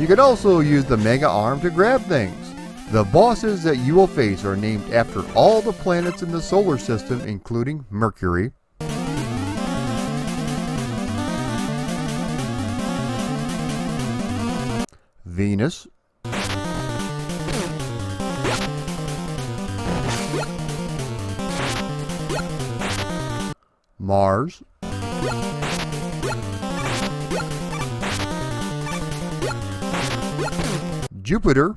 You can also use the Mega Arm to grab things. The bosses that you will face are named after all the planets in the solar system, including Mercury, Venus, Mars, Jupiter,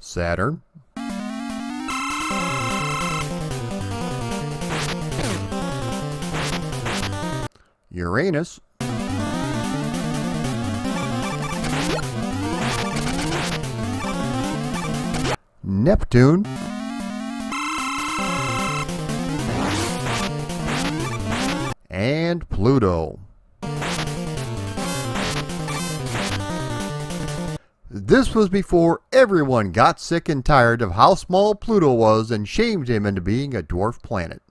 Saturn, Uranus, Neptune, and Pluto. This was before everyone got sick and tired of how small Pluto was and shamed him into being a dwarf planet.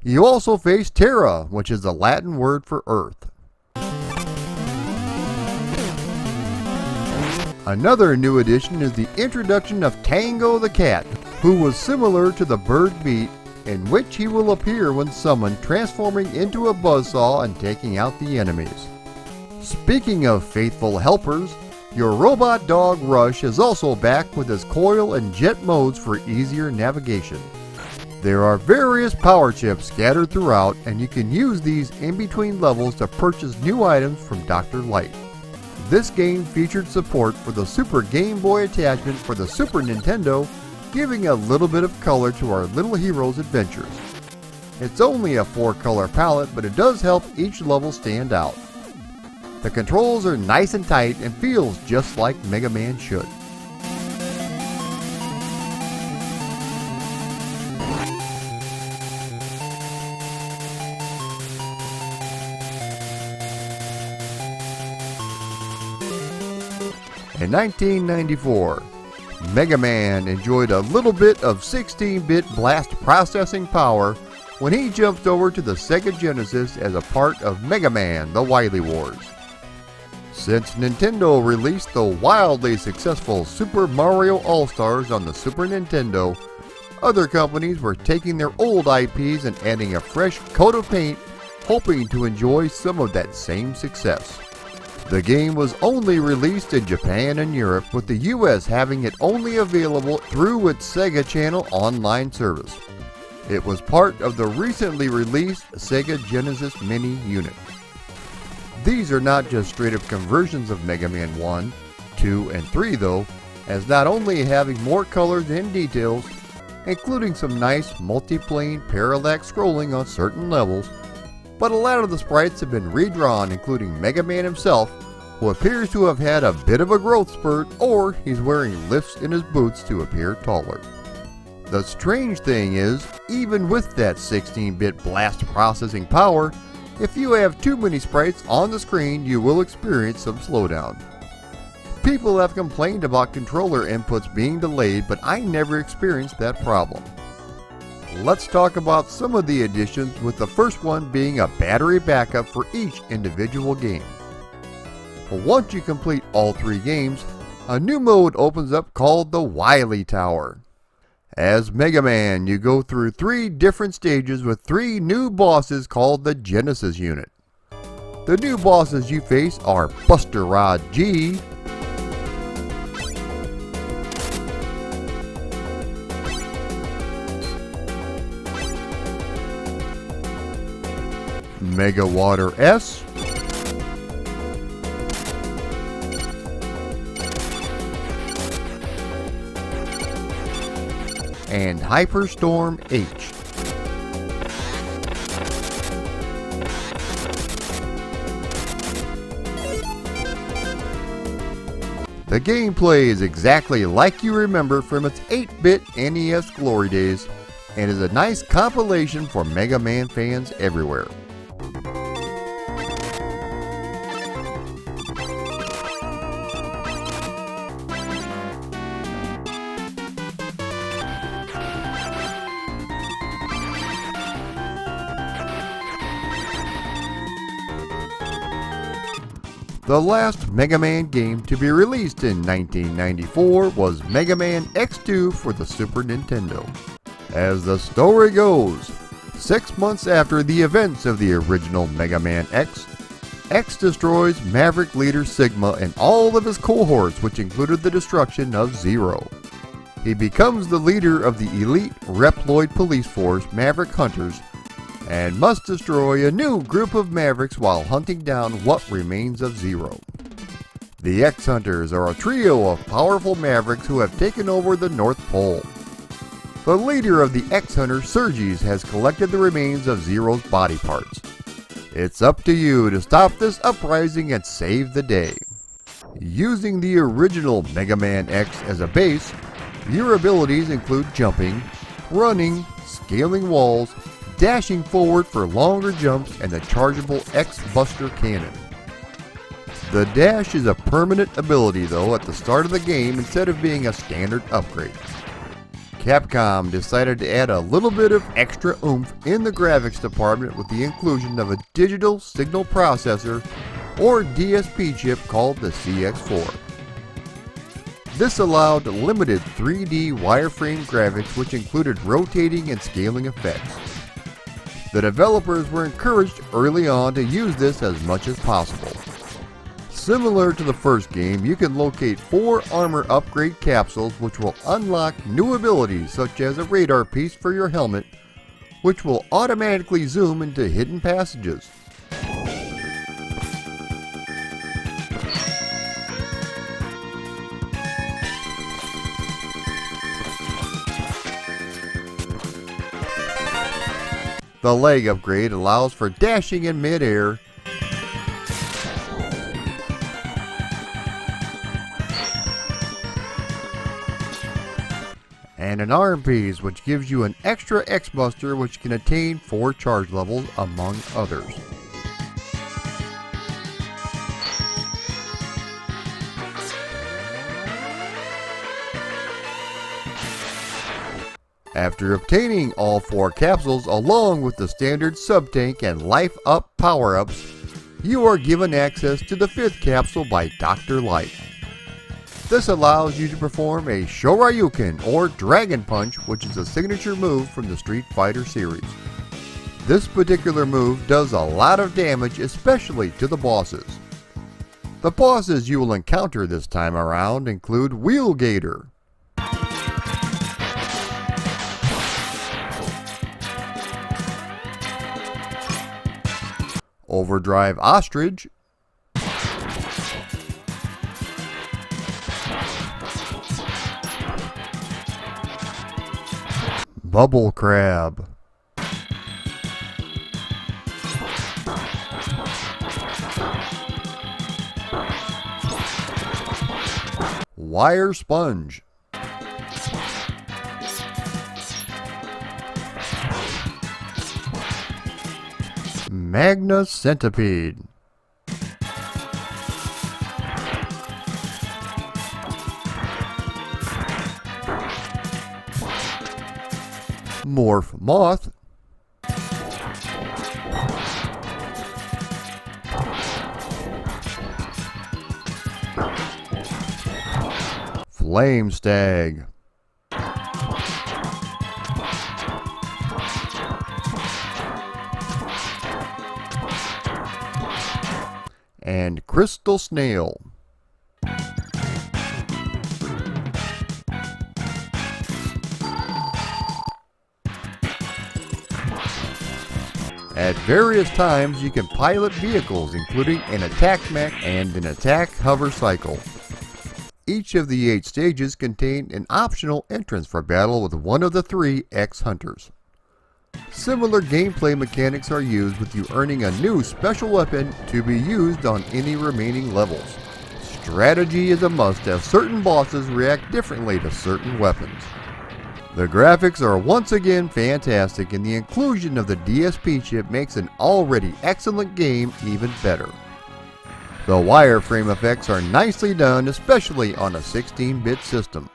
You also face Terra, which is the Latin word for Earth. Another new addition is the introduction of Tango the Cat, who was similar to the bird Beat, in which he will appear when summoned, transforming into a buzzsaw and taking out the enemies. Speaking of faithful helpers, your robot dog Rush is also back with his coil and jet modes for easier navigation. There are various power chips scattered throughout, and you can use these in between levels to purchase new items from Dr. Light. This game featured support for the Super Game Boy attachment for the Super Nintendo, giving a little bit of color to our little heroes' adventures. It's only a 4-color palette, but it does help each level stand out. The controls are nice and tight and feels just like Mega Man should. In 1994, Mega Man enjoyed a little bit of 16-bit blast processing power when he jumped over to the Sega Genesis as a part of Mega Man: The Wily Wars. Since Nintendo released the wildly successful Super Mario All-Stars on the Super Nintendo, other companies were taking their old IPs and adding a fresh coat of paint, hoping to enjoy some of that same success. The game was only released in Japan and Europe, with the US having it only available through its Sega Channel online service. It was part of the recently released Sega Genesis Mini unit. These are not just straight up conversions of Mega Man 1, 2, and 3 though, as not only having more colors and details, including some nice multi-plane parallax scrolling on certain levels, but a lot of the sprites have been redrawn, including Mega Man himself, who appears to have had a bit of a growth spurt, or he's wearing lifts in his boots to appear taller. The strange thing is, even with that 16-bit blast processing power, if you have too many sprites on the screen, you will experience some slowdown. People have complained about controller inputs being delayed, but I never experienced that problem. Let's talk about some of the additions, with the first one being a battery backup for each individual game. Once you complete all 3 games, a new mode opens up called the Wily Tower. As Mega Man, you go through 3 different stages with 3 new bosses called the Genesis unit. The new bosses you face are Buster Rod G, Mega Water S, and Hyperstorm H. The gameplay is exactly like you remember from its 8-bit NES glory days, and is a nice compilation for Mega Man fans everywhere. The last Mega Man game to be released in 1994 was Mega Man X2 for the Super Nintendo. As the story goes, 6 months after the events of the original Mega Man X, X destroys Maverick leader Sigma and all of his cohorts, which included the destruction of Zero. He becomes the leader of the elite Reploid police force Maverick Hunters and must destroy a new group of Mavericks while hunting down what remains of Zero. The X-Hunters are a trio of powerful Mavericks who have taken over the North Pole. The leader of the X-Hunters, Serges, has collected the remains of Zero's body parts. It's up to you to stop this uprising and save the day. Using the original Mega Man X as a base, your abilities include jumping, running, scaling walls, dashing forward for longer jumps, and the chargeable X-Buster Cannon. The dash is a permanent ability though at the start of the game instead of being a standard upgrade. Capcom decided to add a little bit of extra oomph in the graphics department with the inclusion of a digital signal processor or DSP chip called the CX4. This allowed limited 3D wireframe graphics which included rotating and scaling effects. The developers were encouraged early on to use this as much as possible. Similar to the first game, you can locate 4 armor upgrade capsules which will unlock new abilities such as a radar piece for your helmet, which will automatically zoom into hidden passages. The leg upgrade allows for dashing in mid-air, and an arm piece which gives you an extra X-Buster which can attain 4 charge levels among others. After obtaining all 4 capsules along with the standard sub-tank and life up power-ups, you are given access to the 5th capsule by Dr. Light. This allows you to perform a Shoryuken or Dragon Punch, which is a signature move from the Street Fighter series. This particular move does a lot of damage, especially to the bosses. The bosses you will encounter this time around include Wheel Gator, Overdrive Ostrich, Bubble Crab, Wire Sponge, Magna Centipede, Morph Moth, Flame Stag, and Crystal Snail. At various times you can pilot vehicles including an attack mech and an attack hover cycle. Each of the 8 stages contain an optional entrance for battle with one of the 3 X-Hunters. Similar gameplay mechanics are used with you earning a new special weapon to be used on any remaining levels. Strategy is a must as certain bosses react differently to certain weapons. The graphics are once again fantastic and the inclusion of the DSP chip makes an already excellent game even better. The wireframe effects are nicely done, especially on a 16-bit system.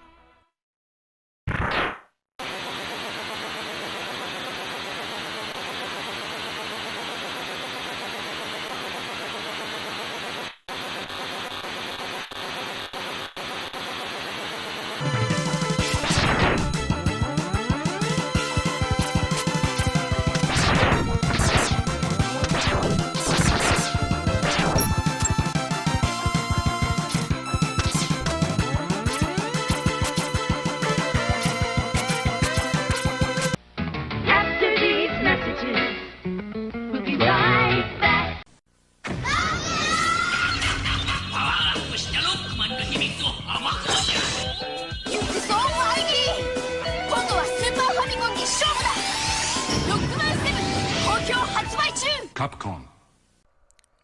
Capcom.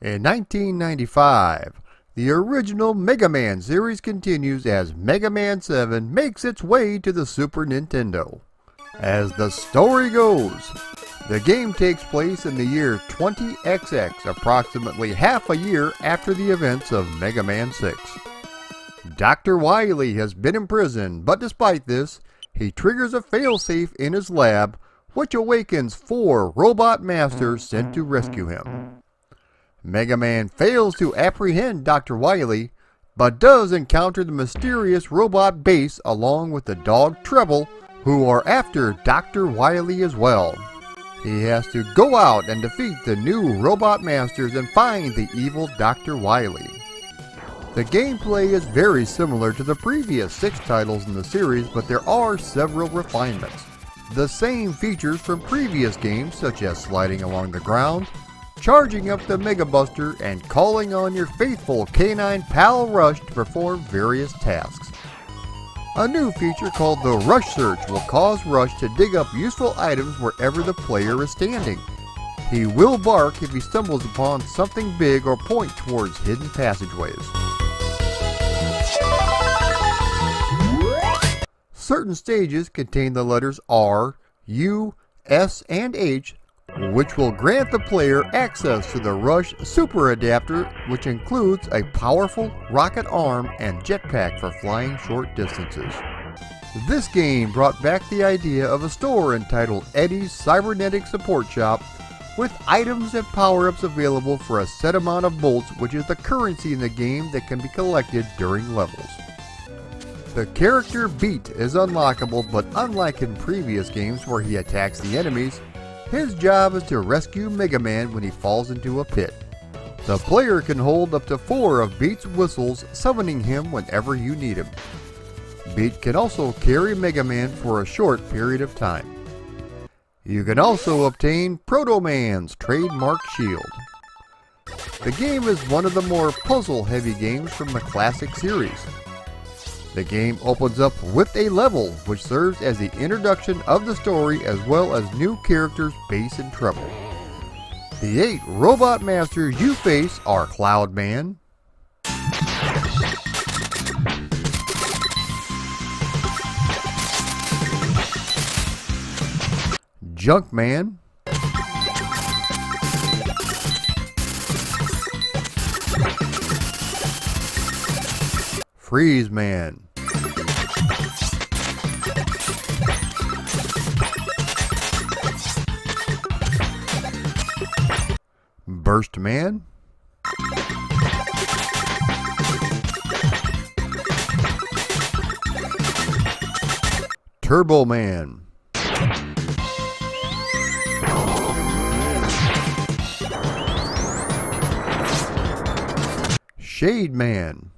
In 1995, the original Mega Man series continues as Mega Man 7 makes its way to the Super Nintendo. As the story goes, the game takes place in the year 20XX, approximately half a year after the events of Mega Man 6. Dr. Wily has been imprisoned, but despite this, he triggers a failsafe in his lab, which awakens 4 robot masters sent to rescue him. Mega Man fails to apprehend Dr. Wily, but does encounter the mysterious robot Bass along with the dog Treble, who are after Dr. Wily as well. He has to go out and defeat the new robot masters and find the evil Dr. Wily. The gameplay is very similar to the previous 6 titles in the series, but there are several refinements. The same features from previous games such as sliding along the ground, charging up the Mega Buster, and calling on your faithful canine pal Rush to perform various tasks. A new feature called the Rush Search will cause Rush to dig up useful items wherever the player is standing. He will bark if he stumbles upon something big or point towards hidden passageways. Certain stages contain the letters R, U, S, and H, which will grant the player access to the Rush Super Adapter, which includes a powerful rocket arm and jetpack for flying short distances. This game brought back the idea of a store entitled Eddie's Cybernetic Support Shop, with items and power-ups available for a set amount of bolts, which is the currency in the game that can be collected during levels. The character Beat is unlockable, but unlike in previous games where he attacks the enemies, his job is to rescue Mega Man when he falls into a pit. The player can hold up to 4 of Beat's whistles, summoning him whenever you need him. Beat can also carry Mega Man for a short period of time. You can also obtain Proto Man's trademark shield. The game is one of the more puzzle-heavy games from the classic series. The game opens up with a level, which serves as the introduction of the story as well as new characters Bass and Treble. The 8 robot masters you face are Cloudman, Junkman, Freeze Man, Burst Man, Turbo Man, Shade Man,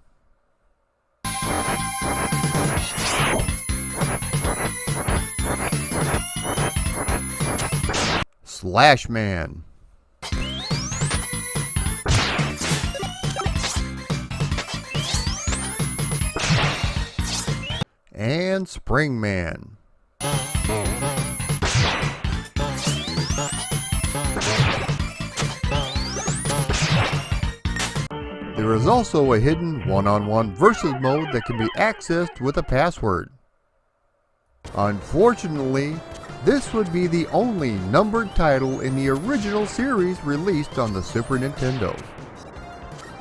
Slash Man, and Spring Man. There is also a hidden one-on-one versus mode that can be accessed with a password. Unfortunately, this would be the only numbered title in the original series released on the Super Nintendo.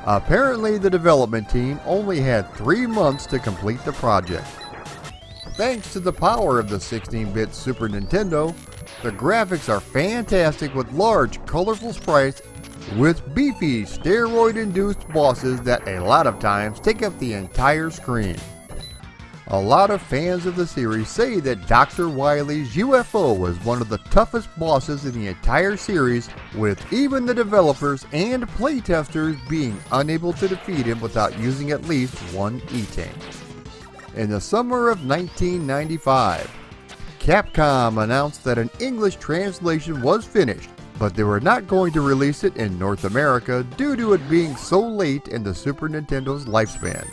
Apparently, the development team only had 3 months to complete the project. Thanks to the power of the 16-bit Super Nintendo, the graphics are fantastic with large, colorful sprites with beefy, steroid-induced bosses that a lot of times take up the entire screen. A lot of fans of the series say that Dr. Wily's UFO was one of the toughest bosses in the entire series, with even the developers and playtesters being unable to defeat him without using at least one E-Tank. In the summer of 1995, Capcom announced that an English translation was finished, but they were not going to release it in North America due to it being so late in the Super Nintendo's lifespan.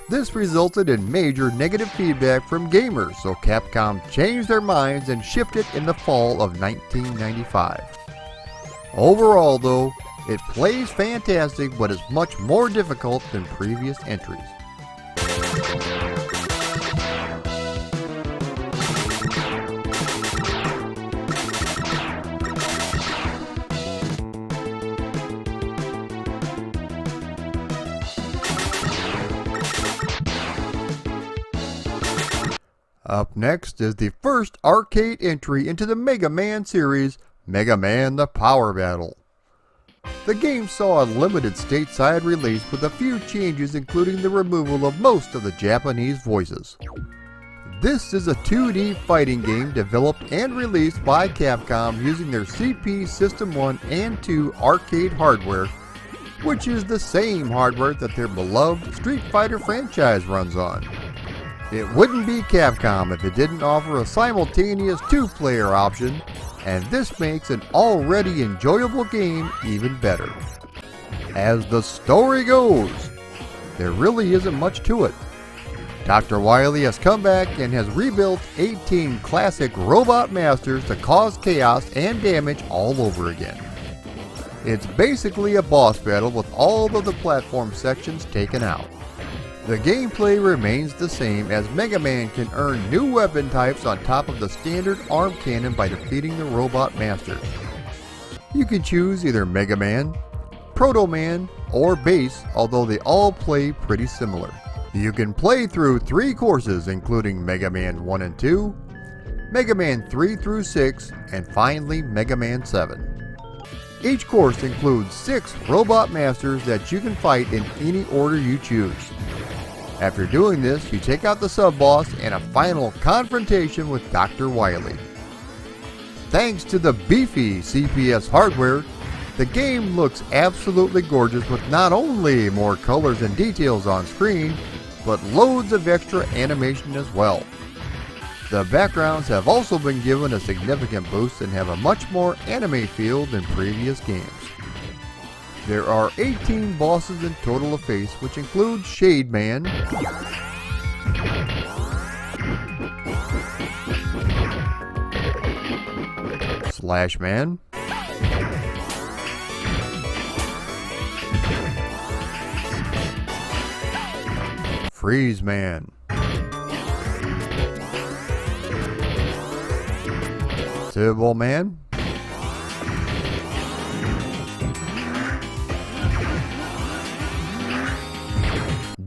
This resulted in major negative feedback from gamers, so Capcom changed their minds and shipped it in the fall of 1995. Overall though, it plays fantastic but is much more difficult than previous entries. Up next is the first arcade entry into the Mega Man series, Mega Man The Power Battle. The game saw a limited stateside release with a few changes, including the removal of most of the Japanese voices. This is a 2D fighting game developed and released by Capcom using their CP System 1 and 2 arcade hardware, which is the same hardware that their beloved Street Fighter franchise runs on. It wouldn't be Capcom if it didn't offer a simultaneous 2-player option, and this makes an already enjoyable game even better. As the story goes, there really isn't much to it. Dr. Wily has come back and has rebuilt 18 classic robot masters to cause chaos and damage all over again. It's basically a boss battle with all of the platform sections taken out. The gameplay remains the same, as Mega Man can earn new weapon types on top of the standard arm cannon by defeating the robot masters. You can choose either Mega Man, Proto Man, or Base, although they all play pretty similar. You can play through 3 courses, including Mega Man 1 and 2, Mega Man 3 through 6, and finally Mega Man 7. Each course includes 6 robot masters that you can fight in any order you choose. After doing this, you take out the sub-boss and a final confrontation with Dr. Wily. Thanks to the beefy CPS hardware, the game looks absolutely gorgeous with not only more colors and details on screen, but loads of extra animation as well. The backgrounds have also been given a significant boost and have a much more anime feel than previous games. There are 18 bosses in total to face, which include Shade Man, Slash Man, Freeze Man, Civil Man,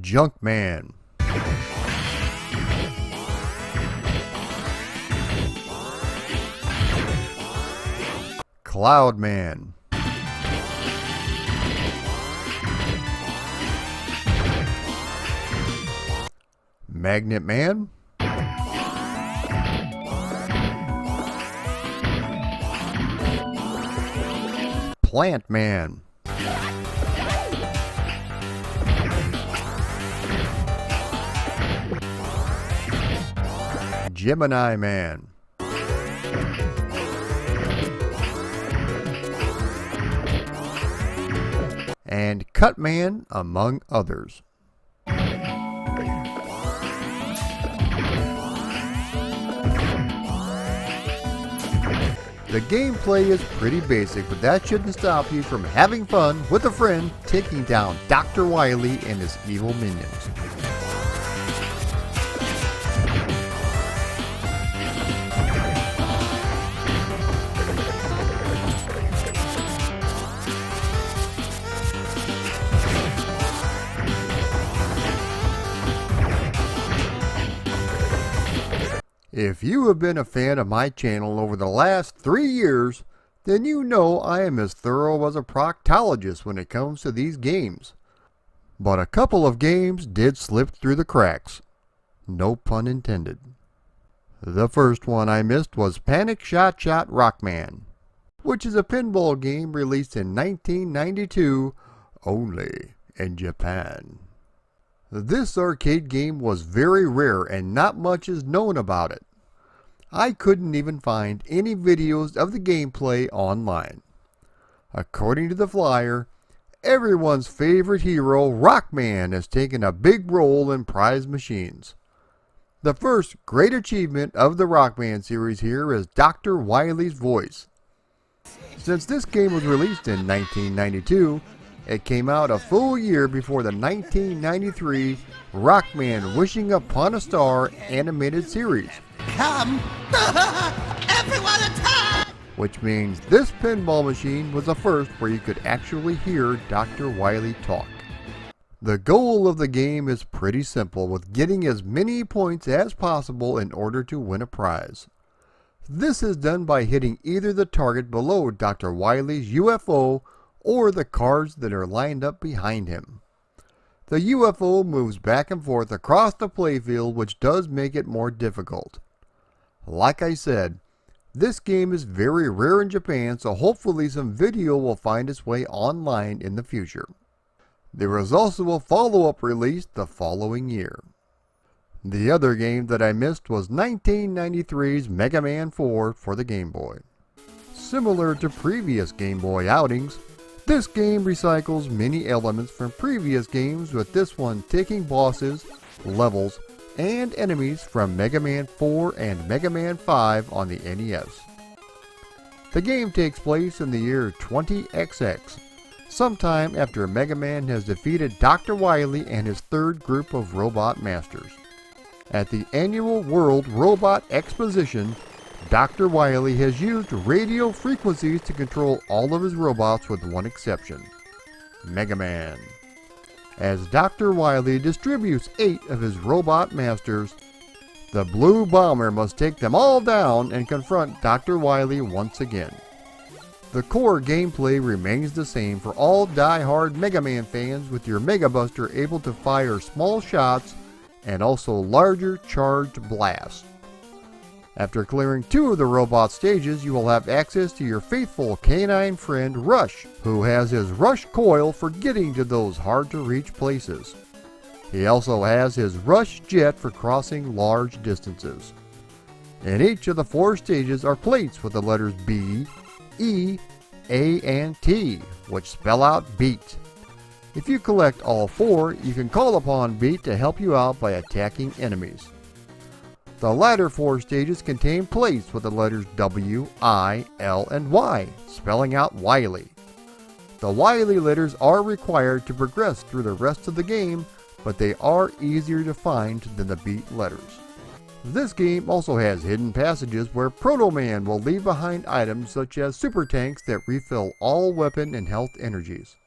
Junk Man, Cloud Man, Magnet Man, Plant Man, Gemini Man, and Cut Man, among others. The gameplay is pretty basic, but that shouldn't stop you from having fun with a friend taking down Dr. Wily and his evil minions. If you have been a fan of my channel over the last 3 years, then you know I am as thorough as a proctologist when it comes to these games. But a couple of games did slip through the cracks. No pun intended. The first one I missed was Panic Shot Shot Rockman, which is a pinball game released in 1992 only in Japan. This arcade game was very rare and not much is known about it. I couldn't even find any videos of the gameplay online. According to the flyer, everyone's favorite hero, Rockman, has taken a big role in prize machines. The first great achievement of the Rockman series here is Dr. Wily's voice. Since this game was released in 1992, it came out a full year before the 1993 Rockman Wishing Upon a Star animated series. Come! Everyone attack! Which means this pinball machine was the first where you could actually hear Dr. Wily talk. The goal of the game is pretty simple, with getting as many points as possible in order to win a prize. This is done by hitting either the target below Dr. Wily's UFO or the cards that are lined up behind him. The UFO moves back and forth across the playfield, which does make it more difficult. Like I said, this game is very rare in Japan, so hopefully some video will find its way online in the future. There was also a follow-up release the following year. The other game that I missed was 1993's Mega Man 4 for the Game Boy. Similar to previous Game Boy outings, this game recycles many elements from previous games, with this one taking bosses, levels, and enemies from Mega Man 4 and Mega Man 5 on the NES. The game takes place in the year 20XX, sometime after Mega Man has defeated Dr. Wily and his third group of robot masters. At the annual World Robot Exposition, Dr. Wily has used radio frequencies to control all of his robots with one exception: Mega Man. As Dr. Wily distributes 8 of his robot masters, the Blue Bomber must take them all down and confront Dr. Wily once again. The core gameplay remains the same for all die-hard Mega Man fans, with your Mega Buster able to fire small shots and also larger charged blasts. After clearing 2 of the robot stages, you will have access to your faithful canine friend Rush, who has his Rush coil for getting to those hard-to-reach places. He also has his Rush jet for crossing large distances. In each of the 4 stages are plates with the letters B, E, A, and T, which spell out beat. If you collect all 4, you can call upon Beat to help you out by attacking enemies. The latter 4 stages contain plates with the letters W, I, L, and Y, spelling out Wily. The Wily letters are required to progress through the rest of the game, but they are easier to find than the Beat letters. This game also has hidden passages where Proto Man will leave behind items such as super tanks that refill all weapon and health energies.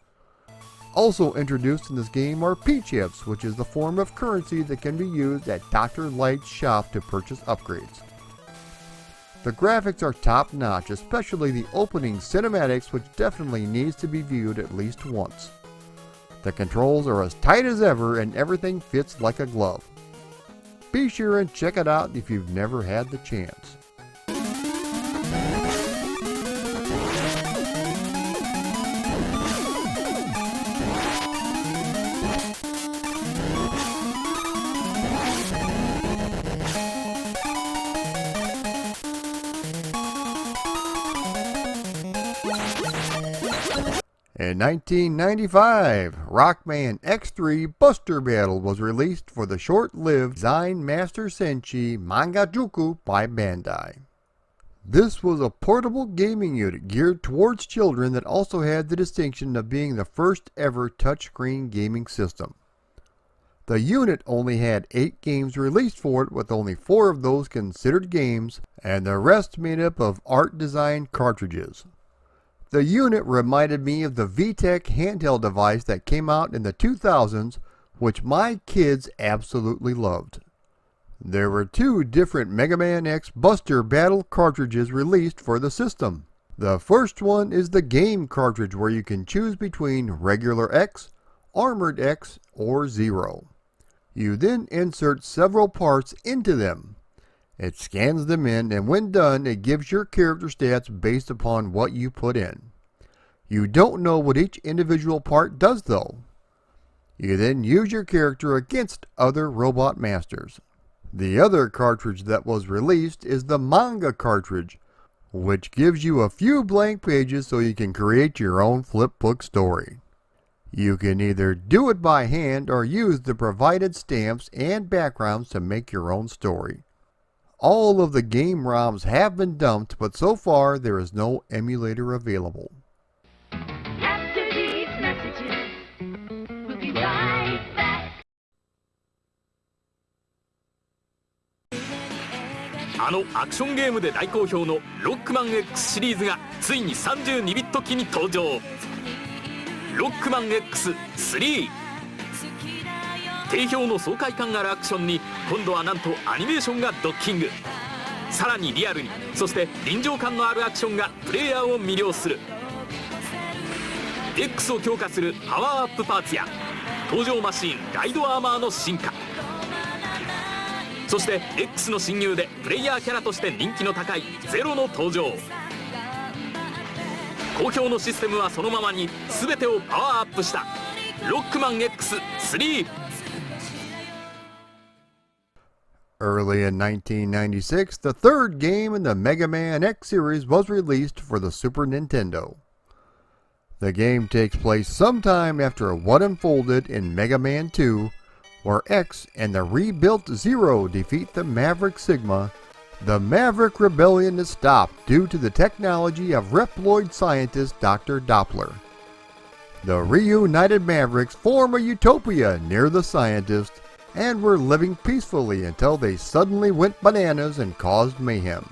Also introduced in this game are P-chips, which is the form of currency that can be used at Dr. Light's shop to purchase upgrades. The graphics are top notch, especially the opening cinematics, which definitely needs to be viewed at least once. The controls are as tight as ever and everything fits like a glove. Be sure and check it out if you've never had the chance. In 1995, Rockman X3 Buster Battle was released for the short-lived Design Master Senshi Mangajuku by Bandai. This was a portable gaming unit geared towards children that also had the distinction of being the first ever touchscreen gaming system. The unit only had 8 games released for it, with only 4 of those considered games, and the rest made up of art design cartridges. The unit reminded me of the VTech handheld device that came out in the 2000s, which my kids absolutely loved. There were 2 different Mega Man X Buster Battle cartridges released for the system. The first one is the game cartridge, where you can choose between regular X, Armored X, or Zero. You then insert several parts into them. It scans them in, and when done, it gives your character stats based upon what you put in. You don't know what each individual part does though. You then use your character against other robot masters. The other cartridge that was released is the manga cartridge, which gives you a few blank pages so you can create your own flipbook story. You can either do it by hand or use the provided stamps and backgrounds to make your own story. All of the game ROMs have been dumped, but so far there is no emulator available. After these messages, we'll be right back. あのアクションゲームで大好評のロックマン X シリーズがついに32ビット機に登場。ロックマン X3 定評の爽快感あるアクションに今度はなんとアニメーションがドッキング。さらにリアルに、そして臨場感のあるアクションがプレイヤーを魅了する。 X を強化するパワーアップパーツや登場マシーンガイドアーマーの進化、そして X の親友でプレイヤーキャラとして人気の高いゼロの登場。好評のシステムはそのままに全てをパワーアップしたロックマン X3。 Early in 1996, the third game in the Mega Man X series was released for the Super Nintendo. The game takes place sometime after what unfolded in Mega Man 2, where X and the rebuilt Zero defeat the Maverick Sigma. The Maverick Rebellion is stopped due to the technology of Reploid scientist Dr. Doppler. The reunited Mavericks form a utopia near the scientist and were living peacefully until they suddenly went bananas and caused mayhem.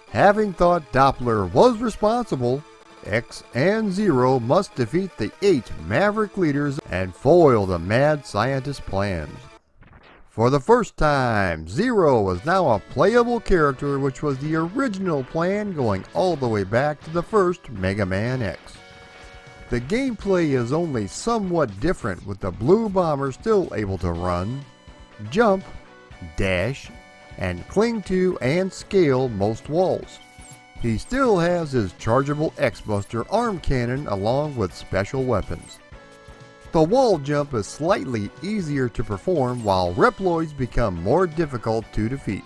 Having thought Doppler was responsible, X and Zero must defeat the 8 Maverick leaders and foil the mad scientist's plans. For the first time, Zero was now a playable character, which was the original plan going all the way back to the first Mega Man X. The gameplay is only somewhat different, with the Blue Bomber still able to run, jump, dash, and cling to and scale most walls. He still has his chargeable X-Buster arm cannon along with special weapons. The wall jump is slightly easier to perform, while Reploids become more difficult to defeat.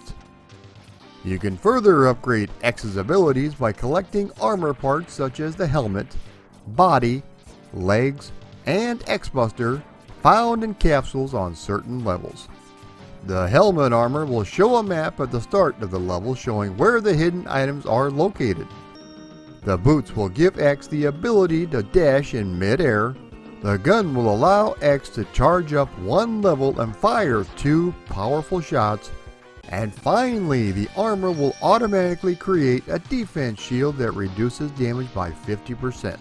You can further upgrade X's abilities by collecting armor parts such as the helmet, body, legs, and X-Buster found in capsules on certain levels. The helmet armor will show a map at the start of the level showing where the hidden items are located. The boots will give X the ability to dash in mid-air. The gun will allow X to charge up one level and fire 2 powerful shots. And finally, the armor will automatically create a defense shield that reduces damage by 50%.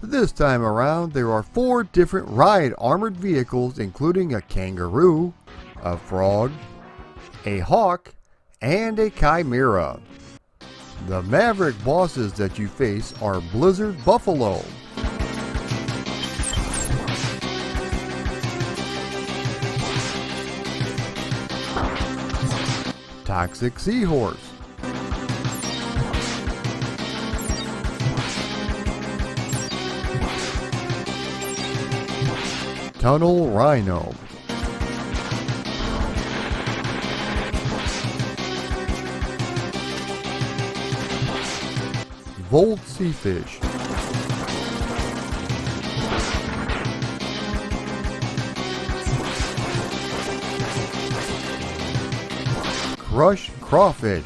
This time around, there are 4 different ride armored vehicles, including a kangaroo, a frog, a hawk, and a chimera. The Maverick bosses that you face are Blizzard Buffalo, Toxic Seahorse, Tunnel Rhino, Volt Seafish, Crush Crawfish,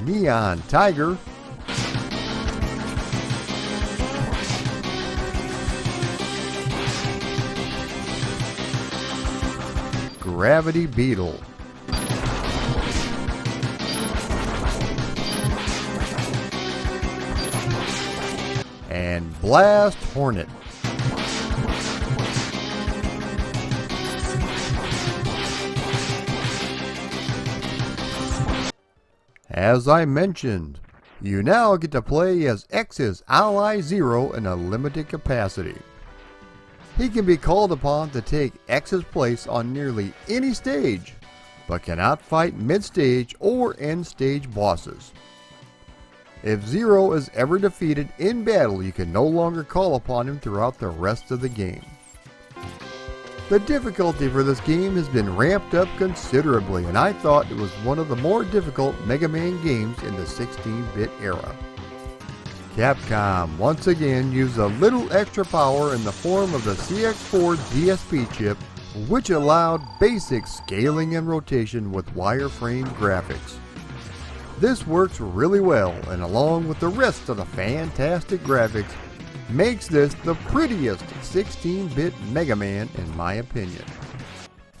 Neon Tiger, Gravity Beetle, and Blast Hornet. As I mentioned, you now get to play as X's ally Zero in a limited capacity. He can be called upon to take X's place on nearly any stage, but cannot fight mid-stage or end-stage bosses. If Zero is ever defeated in battle, you can no longer call upon him throughout the rest of the game. The difficulty for this game has been ramped up considerably, and I thought it was one of the more difficult Mega Man games in the 16-bit era. Capcom once again used a little extra power in the form of the CX4 DSP chip, which allowed basic scaling and rotation with wireframe graphics. This works really well, and along with the rest of the fantastic graphics, makes this the prettiest 16-bit Mega Man in my opinion.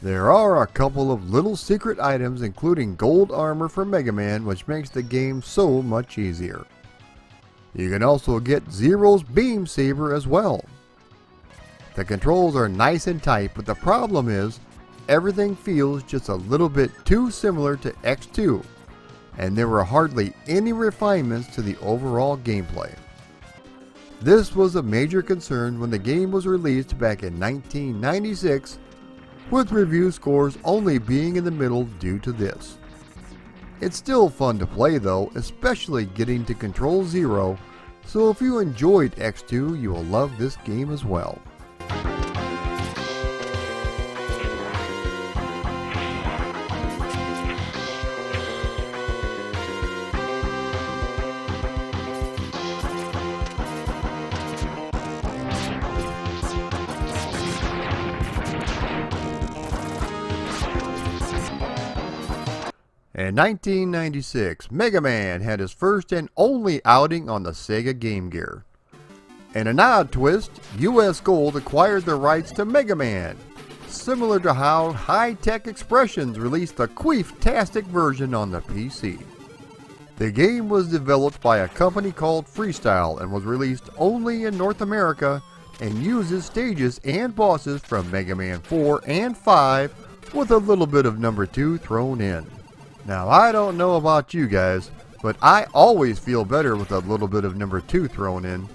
There are a couple of little secret items, including gold armor for Mega Man, which makes the game so much easier. You can also get Zero's beam saber as well. The controls are nice and tight, but the problem is everything feels just a little bit too similar to X2, and there were hardly any refinements to the overall gameplay. This was a major concern when the game was released back in 1996, with review scores only being in the middle due to this. It's still fun to play though, especially getting to control Zero, so if you enjoyed X2, you will love this game as well. In 1996, Mega Man had his first and only outing on the Sega Game Gear. In an odd twist, US Gold acquired the rights to Mega Man, similar to how High-Tech Expressions released a queef-tastic version on the PC. The game was developed by a company called Freestyle and was released only in North America and uses stages and bosses from Mega Man 4 and 5 with a little bit of number 2 thrown in. Now, I don't know about you guys, but I always feel better with a little bit of number 2 thrown in.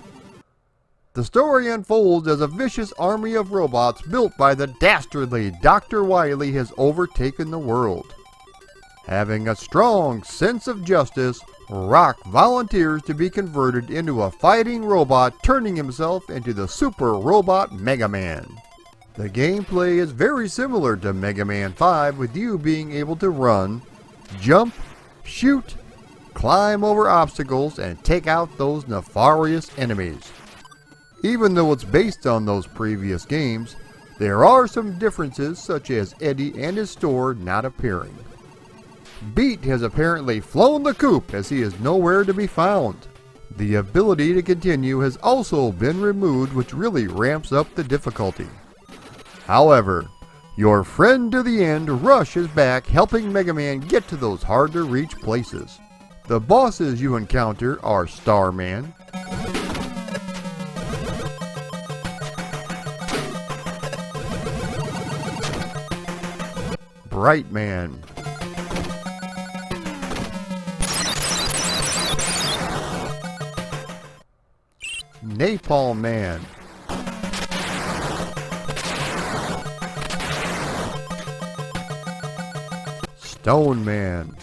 The story unfolds as a vicious army of robots built by the dastardly Dr. Wily has overtaken the world. Having a strong sense of justice, Rock volunteers to be converted into a fighting robot, turning himself into the super robot Mega Man. The gameplay is very similar to Mega Man 5, with you being able to run, jump, shoot, climb over obstacles, and take out those nefarious enemies. Even though it's based on those previous games, there are some differences, such as Eddie and his store not appearing. Beat has apparently flown the coop as he is nowhere to be found. The ability to continue has also been removed, which really ramps up the difficulty. However, your friend to the end, Rush, is back helping Mega Man get to those hard to reach places. The bosses you encounter are Starman, Brightman, Napalm Man, Stone Man,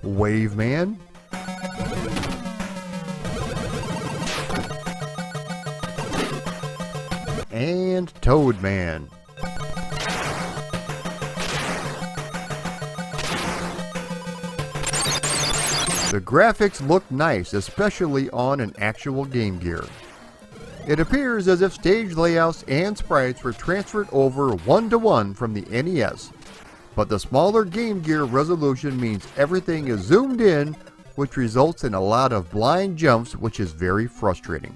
Wave Man, and Toad Man. The graphics look nice, especially on an actual Game Gear. It appears as if stage layouts and sprites were transferred over one-to-one from the NES, but the smaller Game Gear resolution means everything is zoomed in, which results in a lot of blind jumps, which is very frustrating.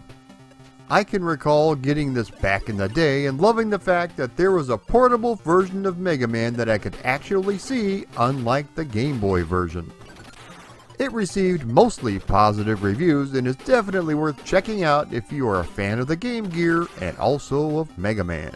I can recall getting this back in the day and loving the fact that there was a portable version of Mega Man that I could actually see, unlike the Game Boy version. It received mostly positive reviews and is definitely worth checking out if you are a fan of the Game Gear and also of Mega Man.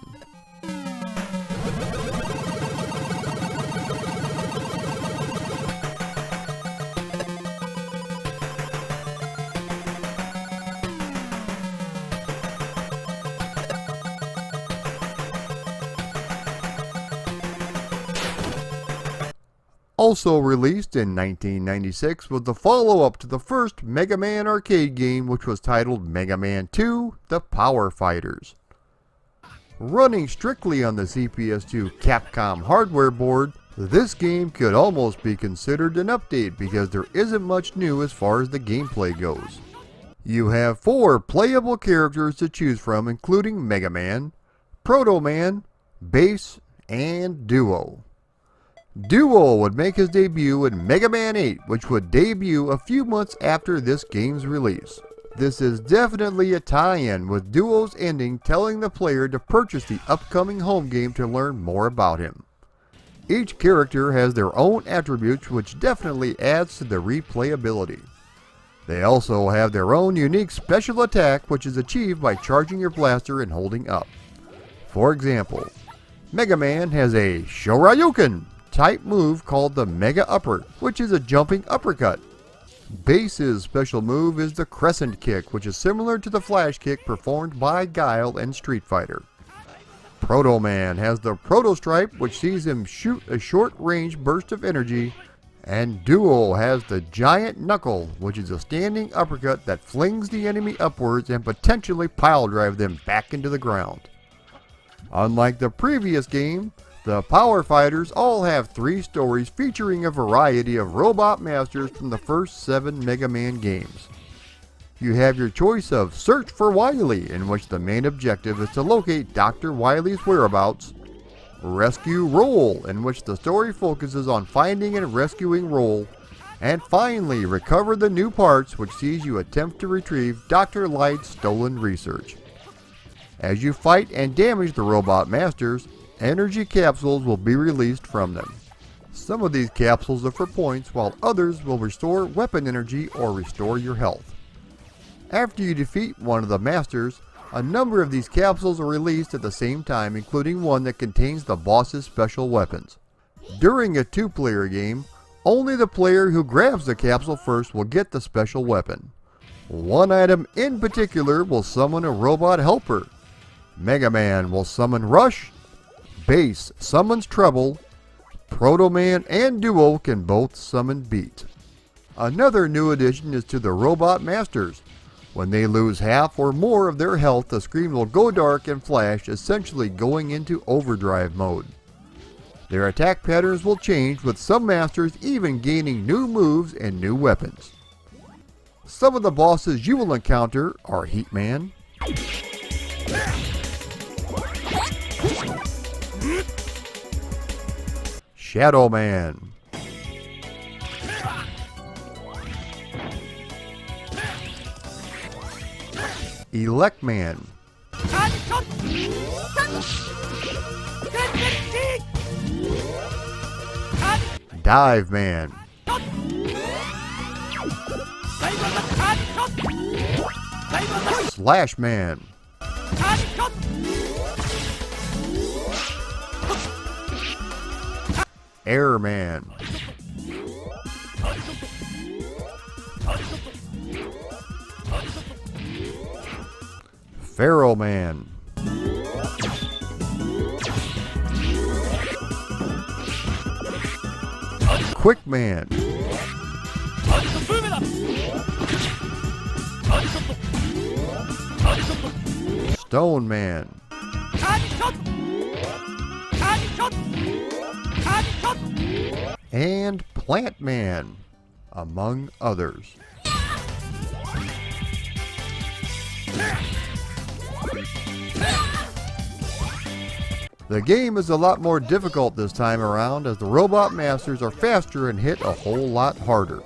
Also released in 1996 was the follow-up to the first Mega Man arcade game, which was titled Mega Man 2: The Power Fighters. Running strictly on the CPS2 Capcom hardware board, This game could almost be considered an update because there isn't much new as far as the gameplay goes. You have 4 playable characters to choose from, including Mega Man, Proto Man, Bass, and Duo. Duo would make his debut in Mega Man 8, which would debut a few months after this game's release. This is definitely a tie-in, with Duo's ending telling the player to purchase the upcoming home game to learn more about him. Each character has their own attributes, which definitely adds to the replayability. They also have their own unique special attack, which is achieved by charging your blaster and holding up. For example, Mega Man has a Shoryuken type move called the Mega Upper, which is a jumping uppercut. Bass's special move is the Crescent Kick, which is similar to the Flash Kick performed by Guile in Street Fighter. Proto Man has the Proto Stripe, which sees him shoot a short-range burst of energy, and Duo has the Giant Knuckle, which is a standing uppercut that flings the enemy upwards and potentially pile drive them back into the ground. Unlike the previous game, the Power Fighters all have 3 stories featuring a variety of robot masters from the first 7 Mega Man games. You have your choice of Search for Wily, in which the main objective is to locate Dr. Wily's whereabouts, Rescue Roll, in which the story focuses on finding and rescuing Roll, and finally Recover the New Parts, which sees you attempt to retrieve Dr. Light's stolen research. As you fight and damage the robot masters, energy capsules will be released from them. Some of these capsules are for points, while others will restore weapon energy or restore your health. After you defeat one of the masters, a number of these capsules are released at the same time, including one that contains the boss's special weapons. During a 2-player game, only the player who grabs the capsule first will get the special weapon. One item in particular will summon a robot helper. Mega Man will summon Rush, Bass summons Treble, Proto Man and Duo can both summon Beat. Another new addition is to the Robot Masters. When they lose half or more of their health, the screen will go dark and flash, essentially going into overdrive mode. Their attack patterns will change, with some masters even gaining new moves and new weapons. Some of the bosses you will encounter are Heat Man, Shadow Man, Elect Man, Dive Man, Slash Man, Air Man, Pharaoh Man, Quick Man, Stone Man, and Plant Man, among others. The game is a lot more difficult this time around, as the Robot Masters are faster and hit a whole lot harder.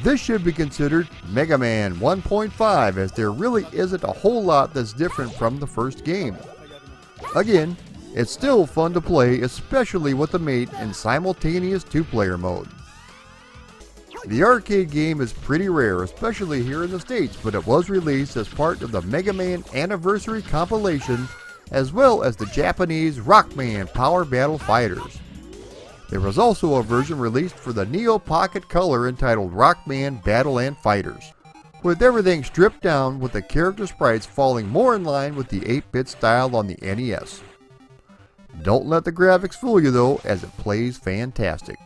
This should be considered Mega Man 1.5, as there really isn't a whole lot that's different from the first game. Again, it's still fun to play, especially with a mate in simultaneous 2-player mode. The arcade game is pretty rare, especially here in the States, but it was released as part of the Mega Man Anniversary compilation, as well as the Japanese Rockman Power Battle Fighters. There was also a version released for the Neo Pocket Color entitled Rockman Battle and Fighters, with everything stripped down, with the character sprites falling more in line with the 8-bit style on the NES. Don't let the graphics fool you though, as it plays fantastic.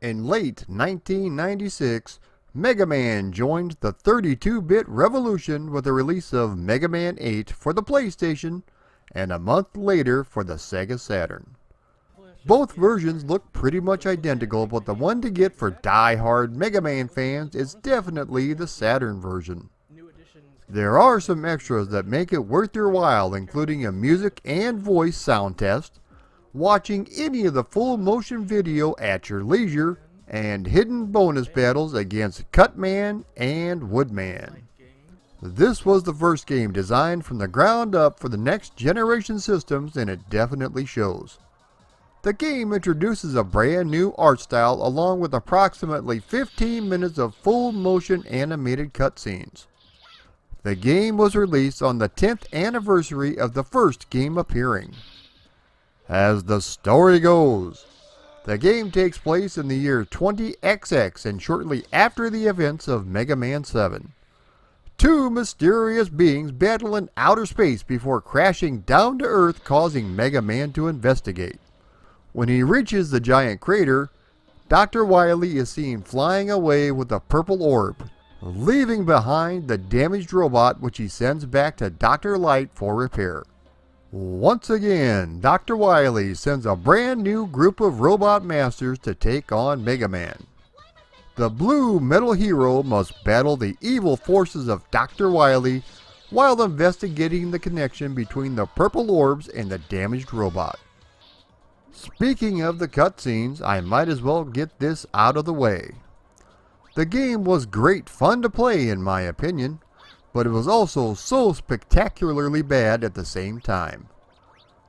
In late 1996, Mega Man joined the 32-bit revolution with the release of Mega Man 8 for the PlayStation and a month later for the Sega Saturn. Both versions look pretty much identical, but the one to get for die-hard Mega Man fans is definitely the Saturn version. There are some extras that make it worth your while, including a music and voice sound test, watching any of the full motion video at your leisure, and hidden bonus battles against Cutman and Woodman. This was the first game designed from the ground up for the next generation systems, and it definitely shows. The game introduces a brand new art style along with approximately 15 minutes of full motion animated cutscenes. The game was released on the 10th anniversary of the first game appearing. As the story goes, the game takes place in the year 20XX and shortly after the events of Mega Man 7. Two mysterious beings battle in outer space before crashing down to Earth, causing Mega Man to investigate. When he reaches the giant crater, Dr. Wily is seen flying away with a purple orb, leaving behind the damaged robot, which he sends back to Dr. Light for repair. Once again, Dr. Wily sends a brand new group of robot masters to take on Mega Man. The blue metal hero must battle the evil forces of Dr. Wily while investigating the connection between the purple orbs and the damaged robot. Speaking of the cutscenes, I might as well get this out of the way. The game was great fun to play in my opinion, but it was also so spectacularly bad at the same time.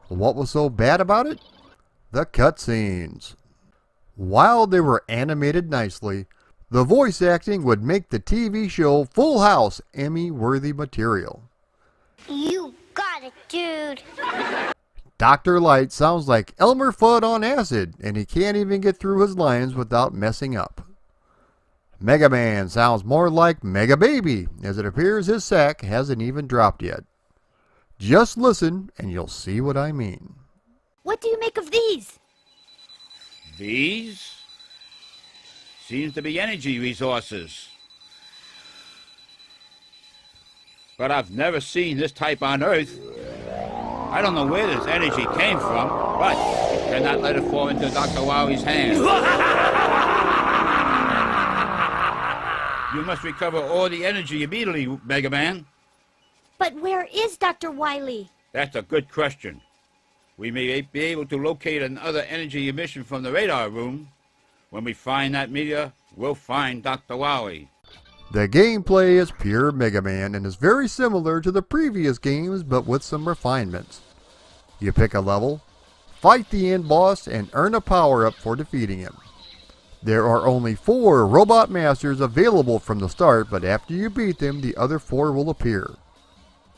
What was so bad about it? The cutscenes. While they were animated nicely, the voice acting would make the TV show Full House Emmy-worthy material. You got it, dude. Dr. Light sounds like Elmer Fudd on acid, and he can't even get through his lines without messing up. Mega Man sounds more like Mega Baby, as it appears his sack hasn't even dropped yet. Just listen and you'll see what I mean. What do you make of these? These? Seems to be energy resources. But I've never seen this type on Earth. I don't know where this energy came from, but cannot let it fall into Dr. Wily's hands. You must recover all the energy immediately, Mega Man. But where is Dr. Wily? That's a good question. We may be able to locate another energy emission from the radar room. When we find that meteor, we'll find Dr. Wily. The gameplay is pure Mega Man and is very similar to the previous games, but with some refinements. You pick a level, fight the end boss, and earn a power-up for defeating him. There are only 4 Robot Masters available from the start, but after you beat them, the other 4 will appear.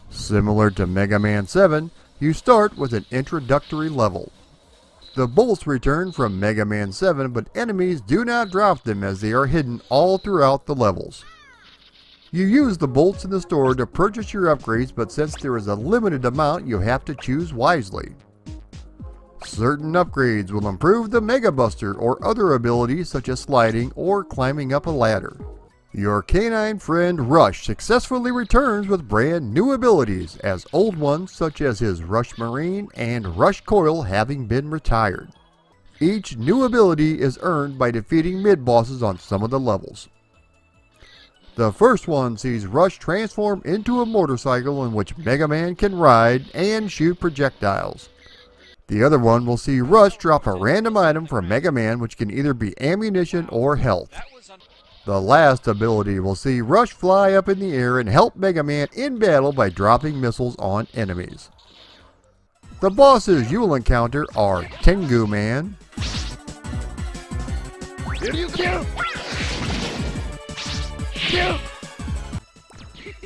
Similar to Mega Man 7, you start with an introductory level. The bolts return from Mega Man 7, but enemies do not drop them as they are hidden all throughout the levels. You use the bolts in the store to purchase your upgrades, but since there is a limited amount, you have to choose wisely. Certain upgrades will improve the Mega Buster or other abilities such as sliding or climbing up a ladder. Your canine friend Rush successfully returns with brand new abilities, as old ones such as his Rush Marine and Rush Coil having been retired. Each new ability is earned by defeating mid-bosses on some of the levels. The first one sees Rush transform into a motorcycle in which Mega Man can ride and shoot projectiles. The other one will see Rush drop a random item for Mega Man, which can either be ammunition or health. The last ability will see Rush fly up in the air and help Mega Man in battle by dropping missiles on enemies. The bosses you will encounter are Tengu Man,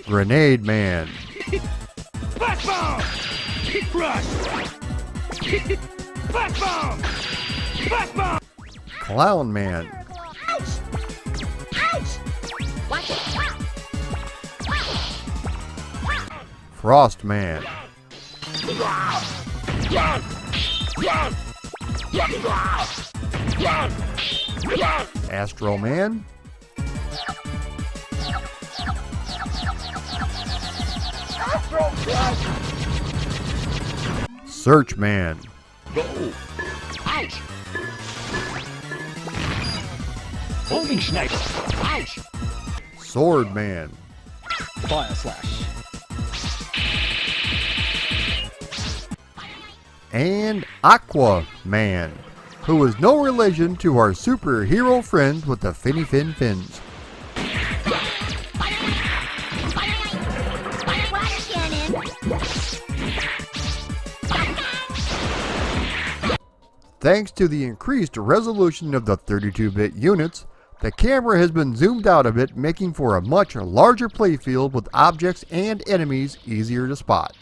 Grenade Man, Flash bomb! Rush! Flash bomb! Flash bomb! Clown Man, Ouch! Ouch! Watch it! Frost Man, Astro Man, Search Man, Go! Ouch! Homing sniper! Ouch! Sword Man, Fire slash! and Aqua Man, who is no relation to our superhero friends with the finny fin fins. Water cannon. Thanks to the increased resolution of the 32-bit units, the camera has been zoomed out a bit, making for a much larger playfield with objects and enemies easier to spot.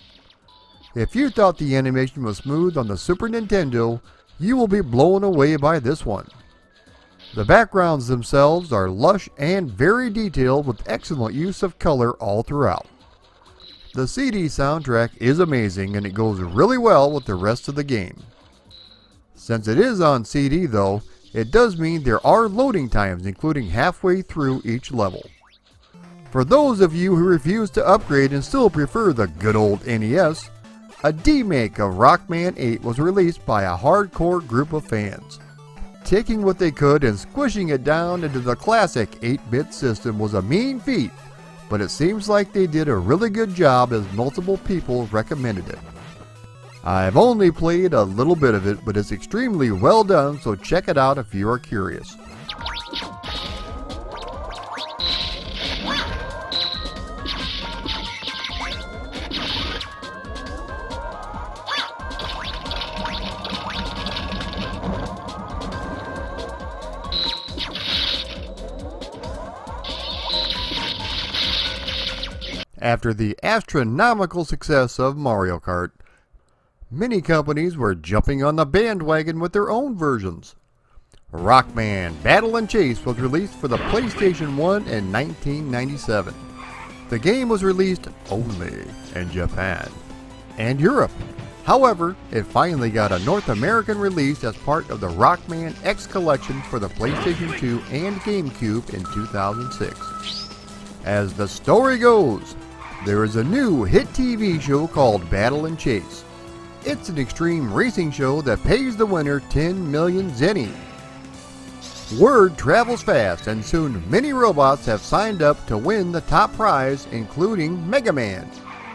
If you thought the animation was smooth on the Super Nintendo, you will be blown away by this one. The backgrounds themselves are lush and very detailed with excellent use of color all throughout. The CD soundtrack is amazing and it goes really well with the rest of the game. Since it is on CD though, it does mean there are loading times including halfway through each level. For those of you who refuse to upgrade and still prefer the good old NES, a D-make of Rockman 8 was released by a hardcore group of fans. Taking what they could and squishing it down into the classic 8-bit system was a mean feat, but it seems like they did a really good job as multiple people recommended it. I've only played a little bit of it, but it's extremely well done, so check it out if you are curious. After the astronomical success of Mario Kart, many companies were jumping on the bandwagon with their own versions. Rockman Battle and Chase was released for the PlayStation 1 in 1997. The game was released only in Japan and Europe. However, it finally got a North American release as part of the Rockman X collection for the PlayStation 2 and GameCube in 2006. As the story goes, there is a new hit TV show called Battle and Chase. It's an extreme racing show that pays the winner 10 million zenny. Word travels fast and soon many robots have signed up to win the top prize, including Mega Man,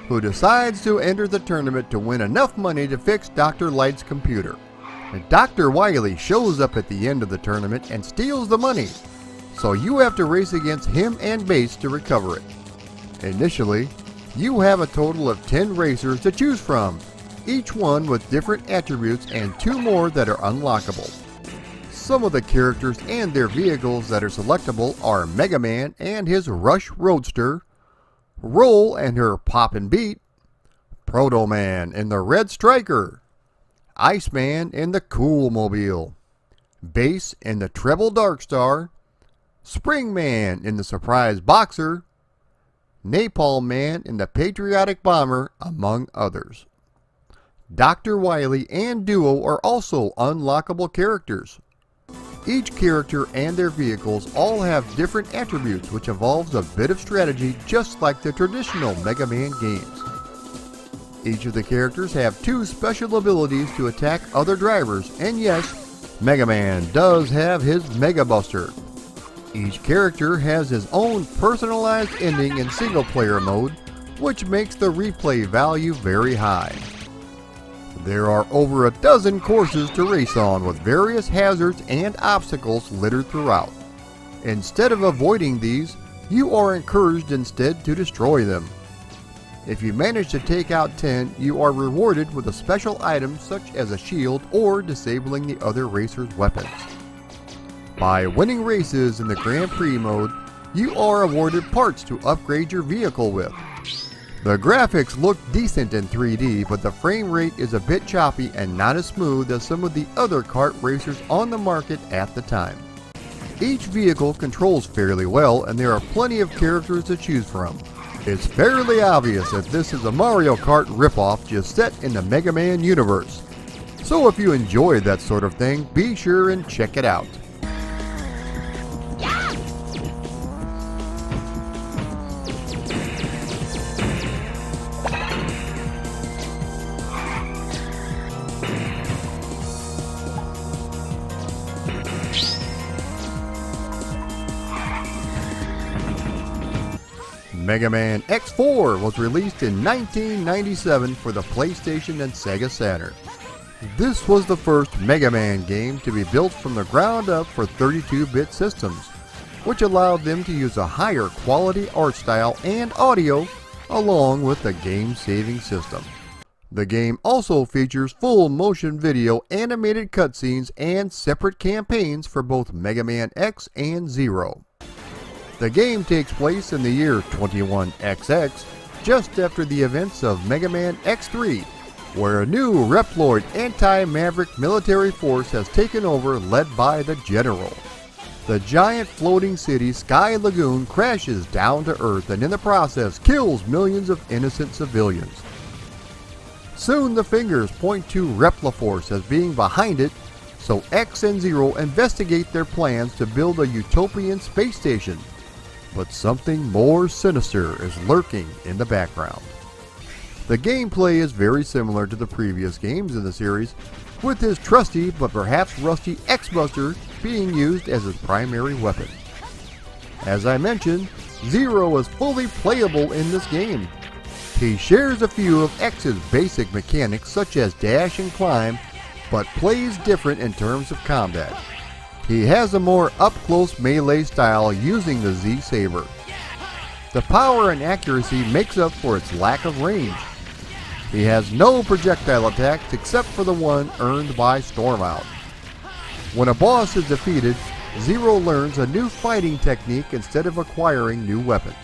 who decides to enter the tournament to win enough money to fix Dr. Light's computer. And Dr. Wily shows up at the end of the tournament and steals the money, so you have to race against him and Bass to recover it. Initially, you have a total of 10 racers to choose from, each one with different attributes and 2 more that are unlockable. Some of the characters and their vehicles that are selectable are Mega Man and his Rush Roadster, Roll and her Pop and Beat, Proto Man in the Red Striker, Iceman in the Cool Mobile, Bass in the Treble Darkstar, Spring Man in the Surprise Boxer, Napalm Man in the Patriotic Bomber, among others. Dr. Wily and Duo are also unlockable characters. Each character and their vehicles all have different attributes, which involves a bit of strategy just like the traditional Mega Man games. Each of the characters have 2 special abilities to attack other drivers, and yes, Mega Man does have his Mega Buster. Each character has his own personalized ending in single player mode, which makes the replay value very high. There are over a dozen courses to race on with various hazards and obstacles littered throughout. Instead of avoiding these, you are encouraged instead to destroy them. If you manage to take out 10, you are rewarded with a special item such as a shield or disabling the other racers' weapons. By winning races in the Grand Prix mode, you are awarded parts to upgrade your vehicle with. The graphics look decent in 3D, but the frame rate is a bit choppy and not as smooth as some of the other kart racers on the market at the time. Each vehicle controls fairly well, and there are plenty of characters to choose from. It's fairly obvious that this is a Mario Kart ripoff just set in the Mega Man universe. So if you enjoy that sort of thing, be sure and check it out. Mega Man X4 was released in 1997 for the PlayStation and Sega Saturn. This was the first Mega Man game to be built from the ground up for 32-bit systems, which allowed them to use a higher quality art style and audio along with the game-saving system. The game also features full motion video animated cutscenes and separate campaigns for both Mega Man X and Zero. The game takes place in the year 21XX, just after the events of Mega Man X3, where a new Reploid anti-Maverick military force has taken over led by the General. The giant floating city Sky Lagoon crashes down to Earth and in the process kills millions of innocent civilians. Soon the fingers point to Repliforce as being behind it, so X and Zero investigate their plans to build a utopian space station. But something more sinister is lurking in the background. The gameplay is very similar to the previous games in the series, with his trusty but perhaps rusty X-Buster being used as his primary weapon. As I mentioned, Zero is fully playable in this game. He shares a few of X's basic mechanics such as dash and climb, but plays different in terms of combat. He has a more up-close melee style using the Z-Saber. The power and accuracy makes up for its lack of range. He has no projectile attacks except for the one earned by Stormout. When a boss is defeated, Zero learns a new fighting technique instead of acquiring new weapons.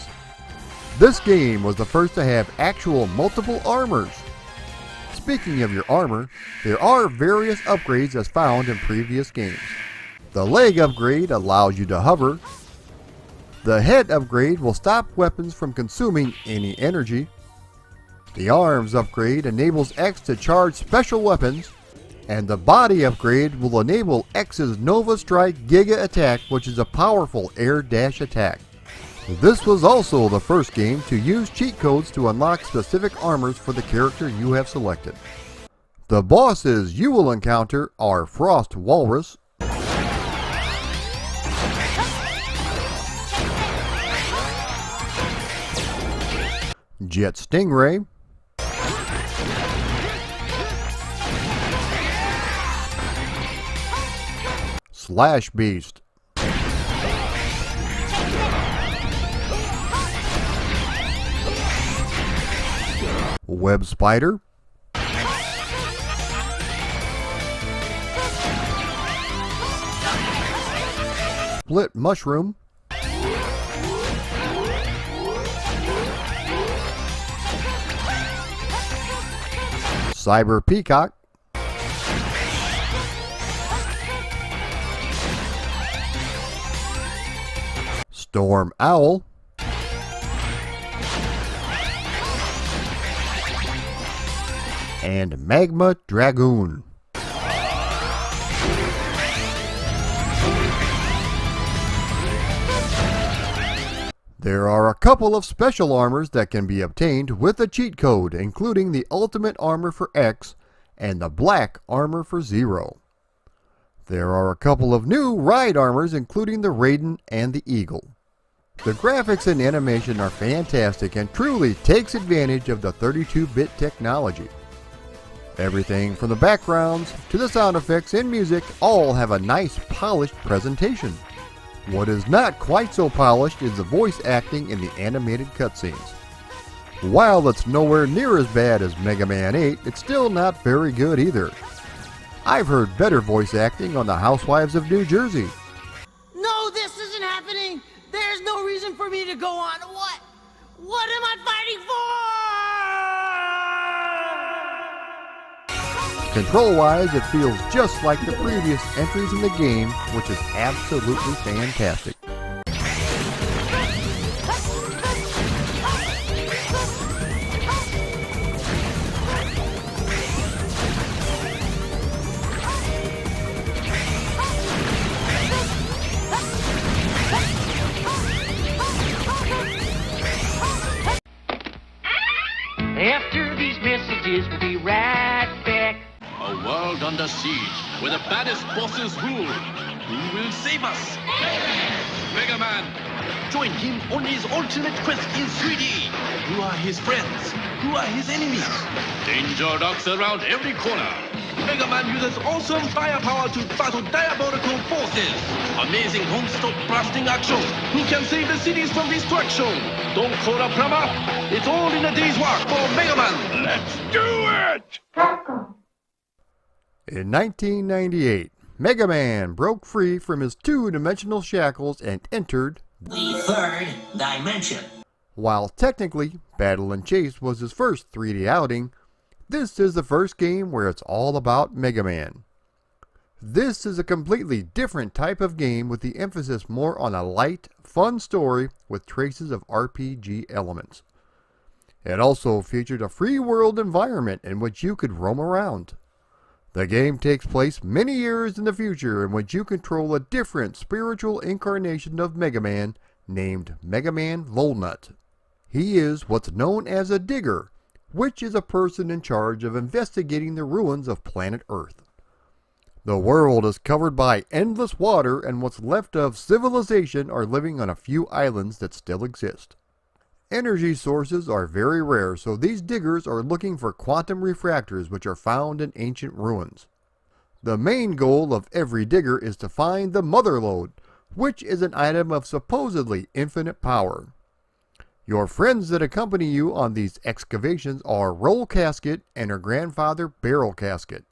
This game was the first to have actual multiple armors. Speaking of your armor, there are various upgrades as found in previous games. The leg upgrade allows you to hover. The head upgrade will stop weapons from consuming any energy. The arms upgrade enables X to charge special weapons. And the body upgrade will enable X's Nova Strike Giga attack, which is a powerful air dash attack. This was also the first game to use cheat codes to unlock specific armors for the character you have selected. The bosses you will encounter are Frost Walrus, Jet Stingray, Slash Beast, Web Spider, Split Mushroom, Cyber Peacock, Storm Owl, and Magma Dragoon. There are a couple of special armors that can be obtained with a cheat code, including the Ultimate Armor for X and the Black Armor for Zero. There are a couple of new ride armors, including the Raiden and the Eagle. The graphics and animation are fantastic and truly takes advantage of the 32-bit technology. Everything from the backgrounds to the sound effects and music all have a nice polished presentation. What is not quite so polished is the voice acting in the animated cutscenes. While it's nowhere near as bad as Mega Man 8, it's still not very good either. I've heard better voice acting on the Housewives of New Jersey. No, this isn't happening. There's no reason for me to go on. What? What am I fighting for? Control-wise, it feels just like the previous entries in the game, which is absolutely fantastic. After these messages, we'll be right back. A world under siege, where the baddest bosses rule. Who will save us? Mega Man! join him on his ultimate quest in 3D. Who are his friends? Who are his enemies? Danger lurks around every corner. Mega Man uses awesome firepower to battle diabolical forces. Amazing non-stop blasting action. Who can save the cities from destruction? Don't call a plumber. It's all in a day's work for Mega Man. Let's do it! In 1998, Mega Man broke free from his two-dimensional shackles and entered The third dimension. While technically Battle and Chase was his first 3D outing, this is the first game where it's all about Mega Man. This is a completely different type of game with the emphasis more on a light, fun story with traces of RPG elements. It also featured a free world environment in which you could roam around. The game takes place many years in the future in which you control a different spiritual incarnation of Mega Man named Mega Man Volnut. He is what's known as a digger, which is a person in charge of investigating the ruins of planet Earth. The world is covered by endless water, and what's left of civilization are living on a few islands that still exist. Energy sources are very rare, so these diggers are looking for quantum refractors which are found in ancient ruins. The main goal of every digger is to find the Mother Lode, which is an item of supposedly infinite power. Your friends that accompany you on these excavations are Roll Casket and her grandfather Barrel Casket.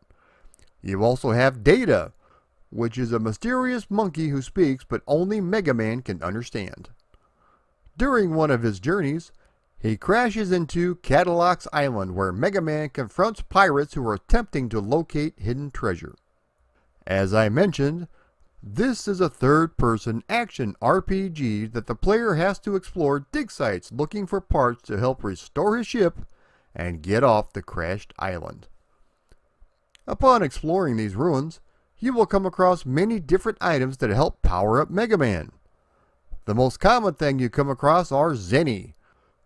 You also have Data, which is a mysterious monkey who speaks but only Mega Man can understand. During one of his journeys, he crashes into Cadillac's Island where Mega Man confronts pirates who are attempting to locate hidden treasure. As I mentioned, this is a third-person action RPG that the player has to explore dig sites looking for parts to help restore his ship and get off the crashed island. Upon exploring these ruins, you will come across many different items that help power up Mega Man. The most common thing you come across are Zenny,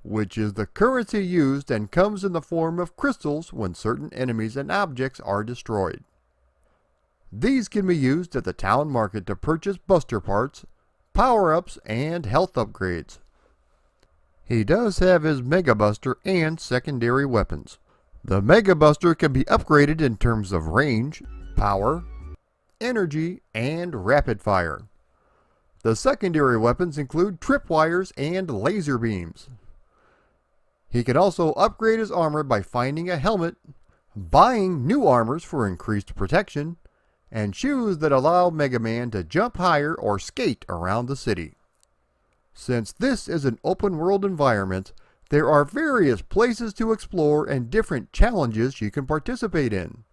which is the currency used and comes in the form of crystals when certain enemies and objects are destroyed. These can be used at the town market to purchase buster parts, power-ups, and health upgrades. He does have his Mega Buster and secondary weapons. The Mega Buster can be upgraded in terms of range, power, energy, and rapid fire. The secondary weapons include tripwires and laser beams. He can also upgrade his armor by finding a helmet, buying new armors for increased protection, and shoes that allow Mega Man to jump higher or skate around the city. Since this is an open world environment, there are various places to explore and different challenges you can participate in.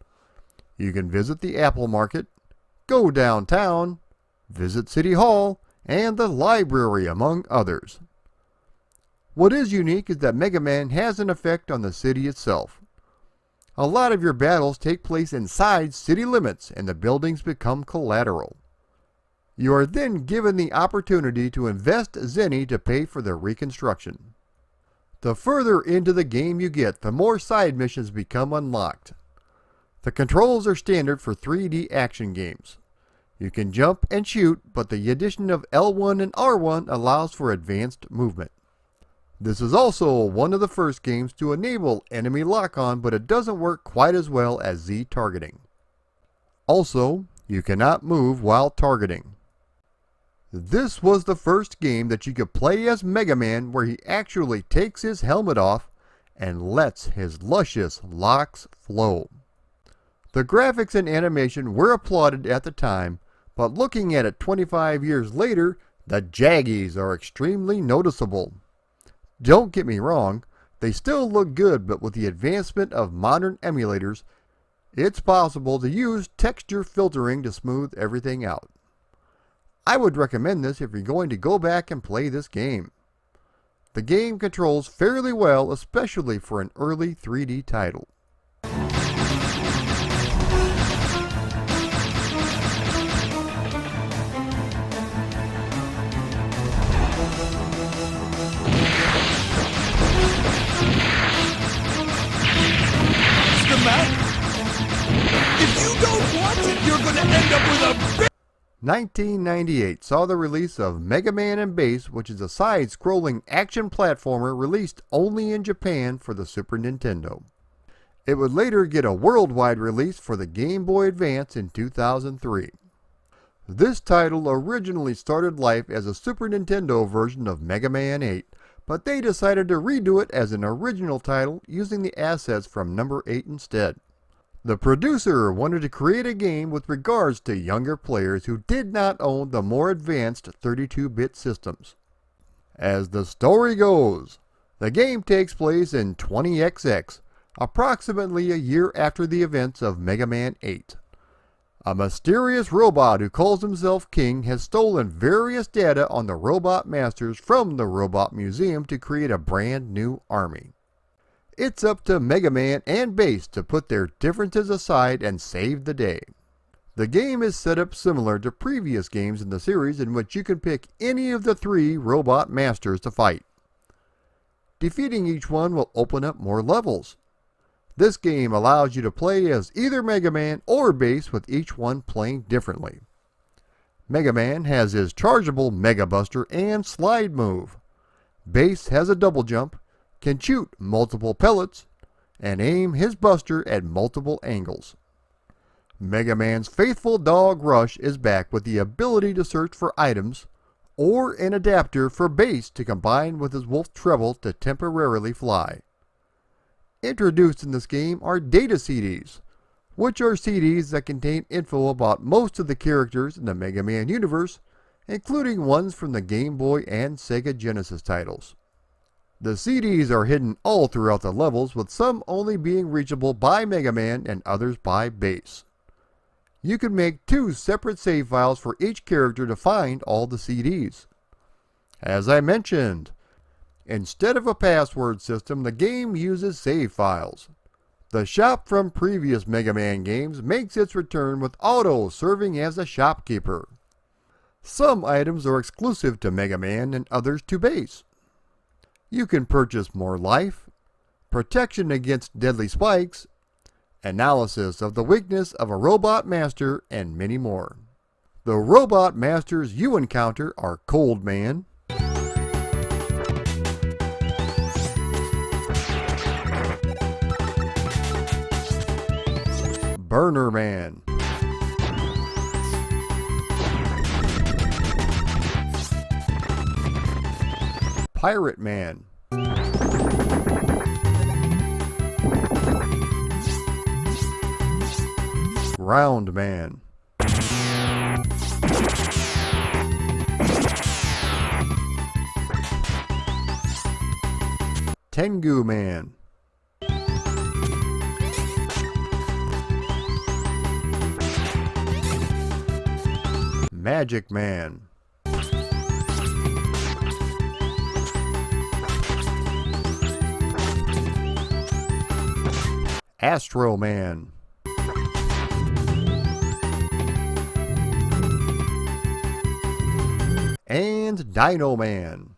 You can visit the Apple Market, go downtown, visit City Hall, and the library, among others. What is unique is that Mega Man has an effect on the city itself. A lot of your battles take place inside city limits and the buildings become collateral. You are then given the opportunity to invest Zenny to pay for their reconstruction. The further into the game you get, the more side missions become unlocked. The controls are standard for 3D action games. You can jump and shoot, but the addition of L1 and R1 allows for advanced movement. This is also one of the first games to enable enemy lock-on, but it doesn't work quite as well as Z targeting. Also, you cannot move while targeting. This was the first game that you could play as Mega Man where he actually takes his helmet off and lets his luscious locks flow. The graphics and animation were applauded at the time, but looking at it 25 years later, the jaggies are extremely noticeable. Don't get me wrong, they still look good, but with the advancement of modern emulators, it's possible to use texture filtering to smooth everything out. I would recommend this if you're going to go back and play this game. The game controls fairly well, especially for an early 3D title. If you don't watch it, you're gonna end up with a 1998 saw the release of Mega Man and Bass, which is a side-scrolling action platformer released only in Japan for the Super Nintendo. It would later get a worldwide release for the Game Boy Advance in 2003. This title originally started life as a Super Nintendo version of Mega Man 8, but they decided to redo it as an original title using the assets from number 8 instead. The producer wanted to create a game with regards to younger players who did not own the more advanced 32-bit systems. As the story goes, the game takes place in 20XX, approximately a year after the events of Mega Man 8. A mysterious robot who calls himself King has stolen various data on the Robot Masters from the Robot Museum to create a brand new army. It's up to Mega Man and Bass to put their differences aside and save the day. The game is set up similar to previous games in the series in which you can pick any of the 3 Robot Masters to fight. Defeating each one will open up more levels. This game allows you to play as either Mega Man or Bass, with each one playing differently. Mega Man has his chargeable Mega Buster and slide move. Bass has a double jump, can shoot multiple pellets, and aim his buster at multiple angles. Mega Man's faithful dog Rush is back with the ability to search for items, or an adapter for Bass to combine with his Wolf Treble to temporarily fly. Introduced in this game are data CDs, which are CDs that contain info about most of the characters in the Mega Man universe, including ones from the Game Boy and Sega Genesis titles. The CDs are hidden all throughout the levels, with some only being reachable by Mega Man and others by Bass. You can make 2 separate save files for each character to find all the CDs. As I mentioned, instead of a password system, the game uses save files. The shop from previous Mega Man games makes its return, with Auto serving as a shopkeeper. Some items are exclusive to Mega Man and others to Bass. You can purchase more life, protection against deadly spikes, analysis of the weakness of a Robot Master, and many more. The Robot Masters you encounter are Cold Man, Burner Man, Pirate Man, Round Man, Tengu Man, Magic Man, Astro Man, and Dino Man.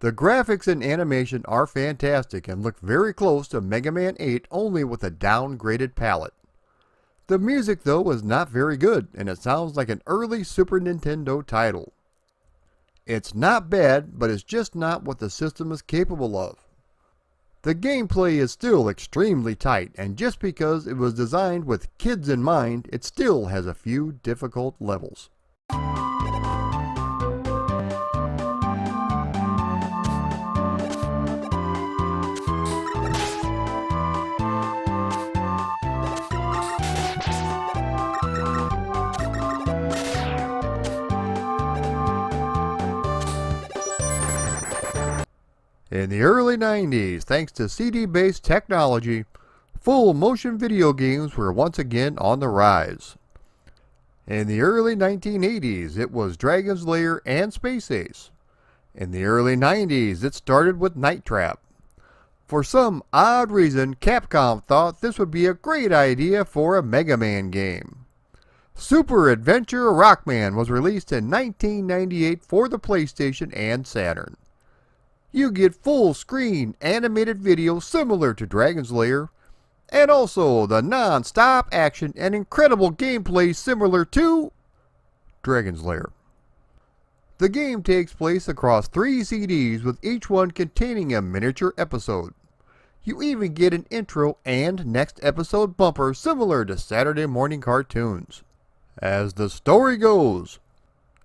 The graphics and animation are fantastic and look very close to Mega Man 8, only with a downgraded palette. The music though is not very good, and it sounds like an early Super Nintendo title. It's not bad, but it's just not what the system is capable of. The gameplay is still extremely tight, and just because it was designed with kids in mind, it still has a few difficult levels. In the early 90s, thanks to CD-based technology, full motion video games were once again on the rise. In the early 1980s, it was Dragon's Lair and Space Ace. In the early 90s, it started with Night Trap. For some odd reason, Capcom thought this would be a great idea for a Mega Man game. Super Adventure Rockman was released in 1998 for the PlayStation and Saturn. you get full screen animated video similar to Dragon's Lair, and also the non-stop action and incredible gameplay similar to Dragon's Lair. The game takes place across 3 CDs with each one containing a miniature episode. You even get an intro and next episode bumper similar to Saturday morning cartoons. As the story goes,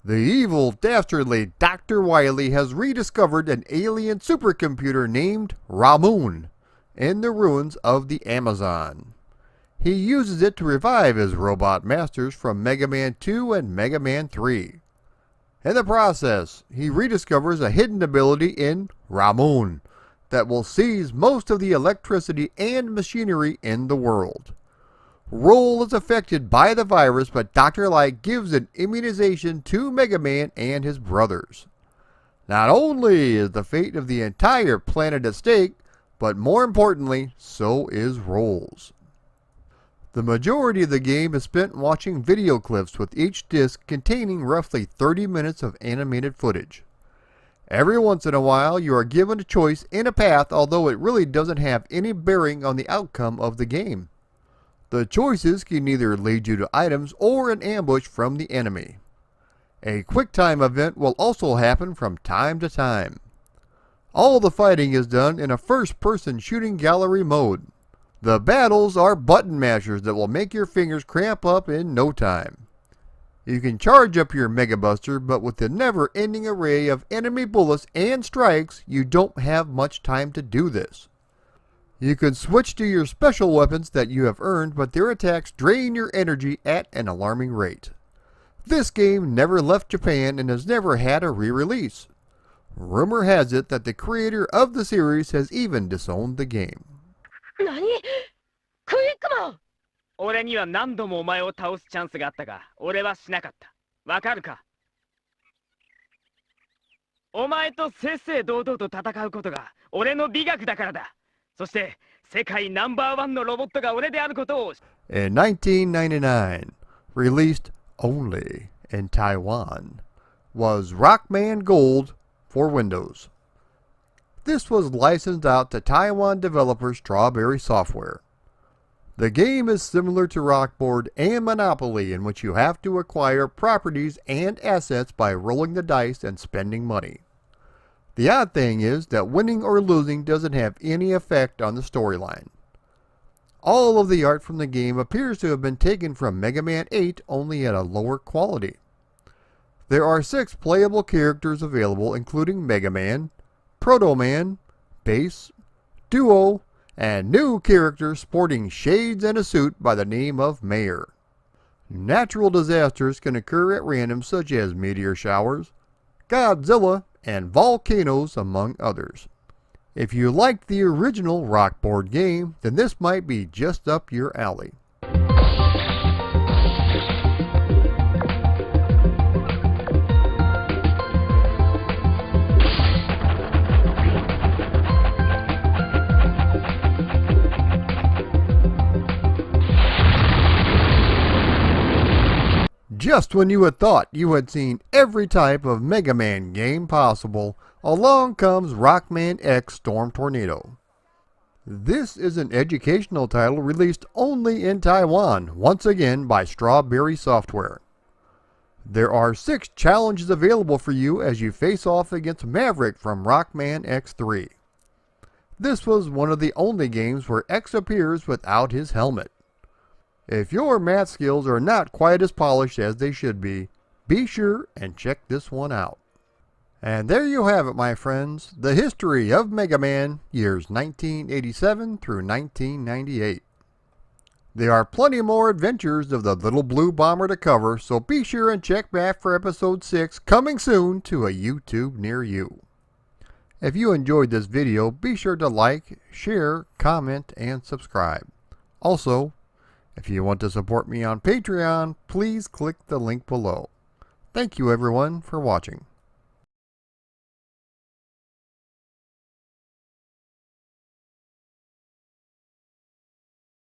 the evil, dastardly Dr. Wily has rediscovered an alien supercomputer named Ramoon in the ruins of the Amazon. He uses it to revive his robot masters from Mega Man 2 and Mega Man 3. In the process, he rediscovers a hidden ability in Ramoon that will seize most of the electricity and machinery in the world. Roll is affected by the virus, but Dr. Light gives an immunization to Mega Man and his brothers. Not only is the fate of the entire planet at stake, but more importantly, so is Roll's. The majority of the game is spent watching video clips with each disc containing roughly 30 minutes of animated footage. Every once in a while you are given a choice in a path, although it really doesn't have any bearing on the outcome of the game. The choices can either lead you to items or an ambush from the enemy. A QuickTime event will also happen from time to time. All the fighting is done in a first-person shooting gallery mode. The battles are button mashers that will make your fingers cramp up in no time. You can charge up your Mega Buster, but with the never-ending array of enemy bullets and strikes, you don't have much time to do this. You can switch to your special weapons that you have earned, but their attacks drain your energy at an alarming rate. This game never left Japan and has never had a re-release. Rumor has it that the creator of the series has even disowned the game. 何？クイックマン！俺には何度もお前を倒すチャンスがあったが、俺はしなかった。わかるか？お前と正々堂々と戦うことが俺の美学だからだ。そして世界ナンバーワンのロボットが俺であることを。In 1999, released only in Taiwan, was Rockman Gold for Windows. This was licensed out to Taiwan developer Strawberry Software. The game is similar to Rockboard and Monopoly, in which you have to acquire properties and assets by rolling the dice and spending money. The odd thing is that winning or losing doesn't have any effect on the storyline. All of the art from the game appears to have been taken from Mega Man 8, only at a lower quality. There are 6 playable characters available, including Mega Man, Proto Man, Bass, Duo, and new characters sporting shades and a suit by the name of Mayor. Natural disasters can occur at random, such as meteor showers, Godzilla, and volcanoes, among others. If you liked the original Rockboard game, then this might be just up your alley. Just when you had thought you had seen every type of Mega Man game possible, along comes Rockman X Storm Tornado. This is an educational title released only in Taiwan, once again by Strawberry Software. There are 6 challenges available for you as you face off against Maverick from Rockman X3. This was one of the only games where X appears without his helmet. If your math skills are not quite as polished as they should be sure and check this one out. And there you have it, my friends, the history of Mega Man, years 1987 through 1998. There are plenty more adventures of the Little Blue Bomber to cover, so be sure and check back for episode 6 coming soon to a YouTube near you. If you enjoyed this video, be sure to like, share, comment, and subscribe. Also, if you want to support me on Patreon, please click the link below. Thank you everyone for watching.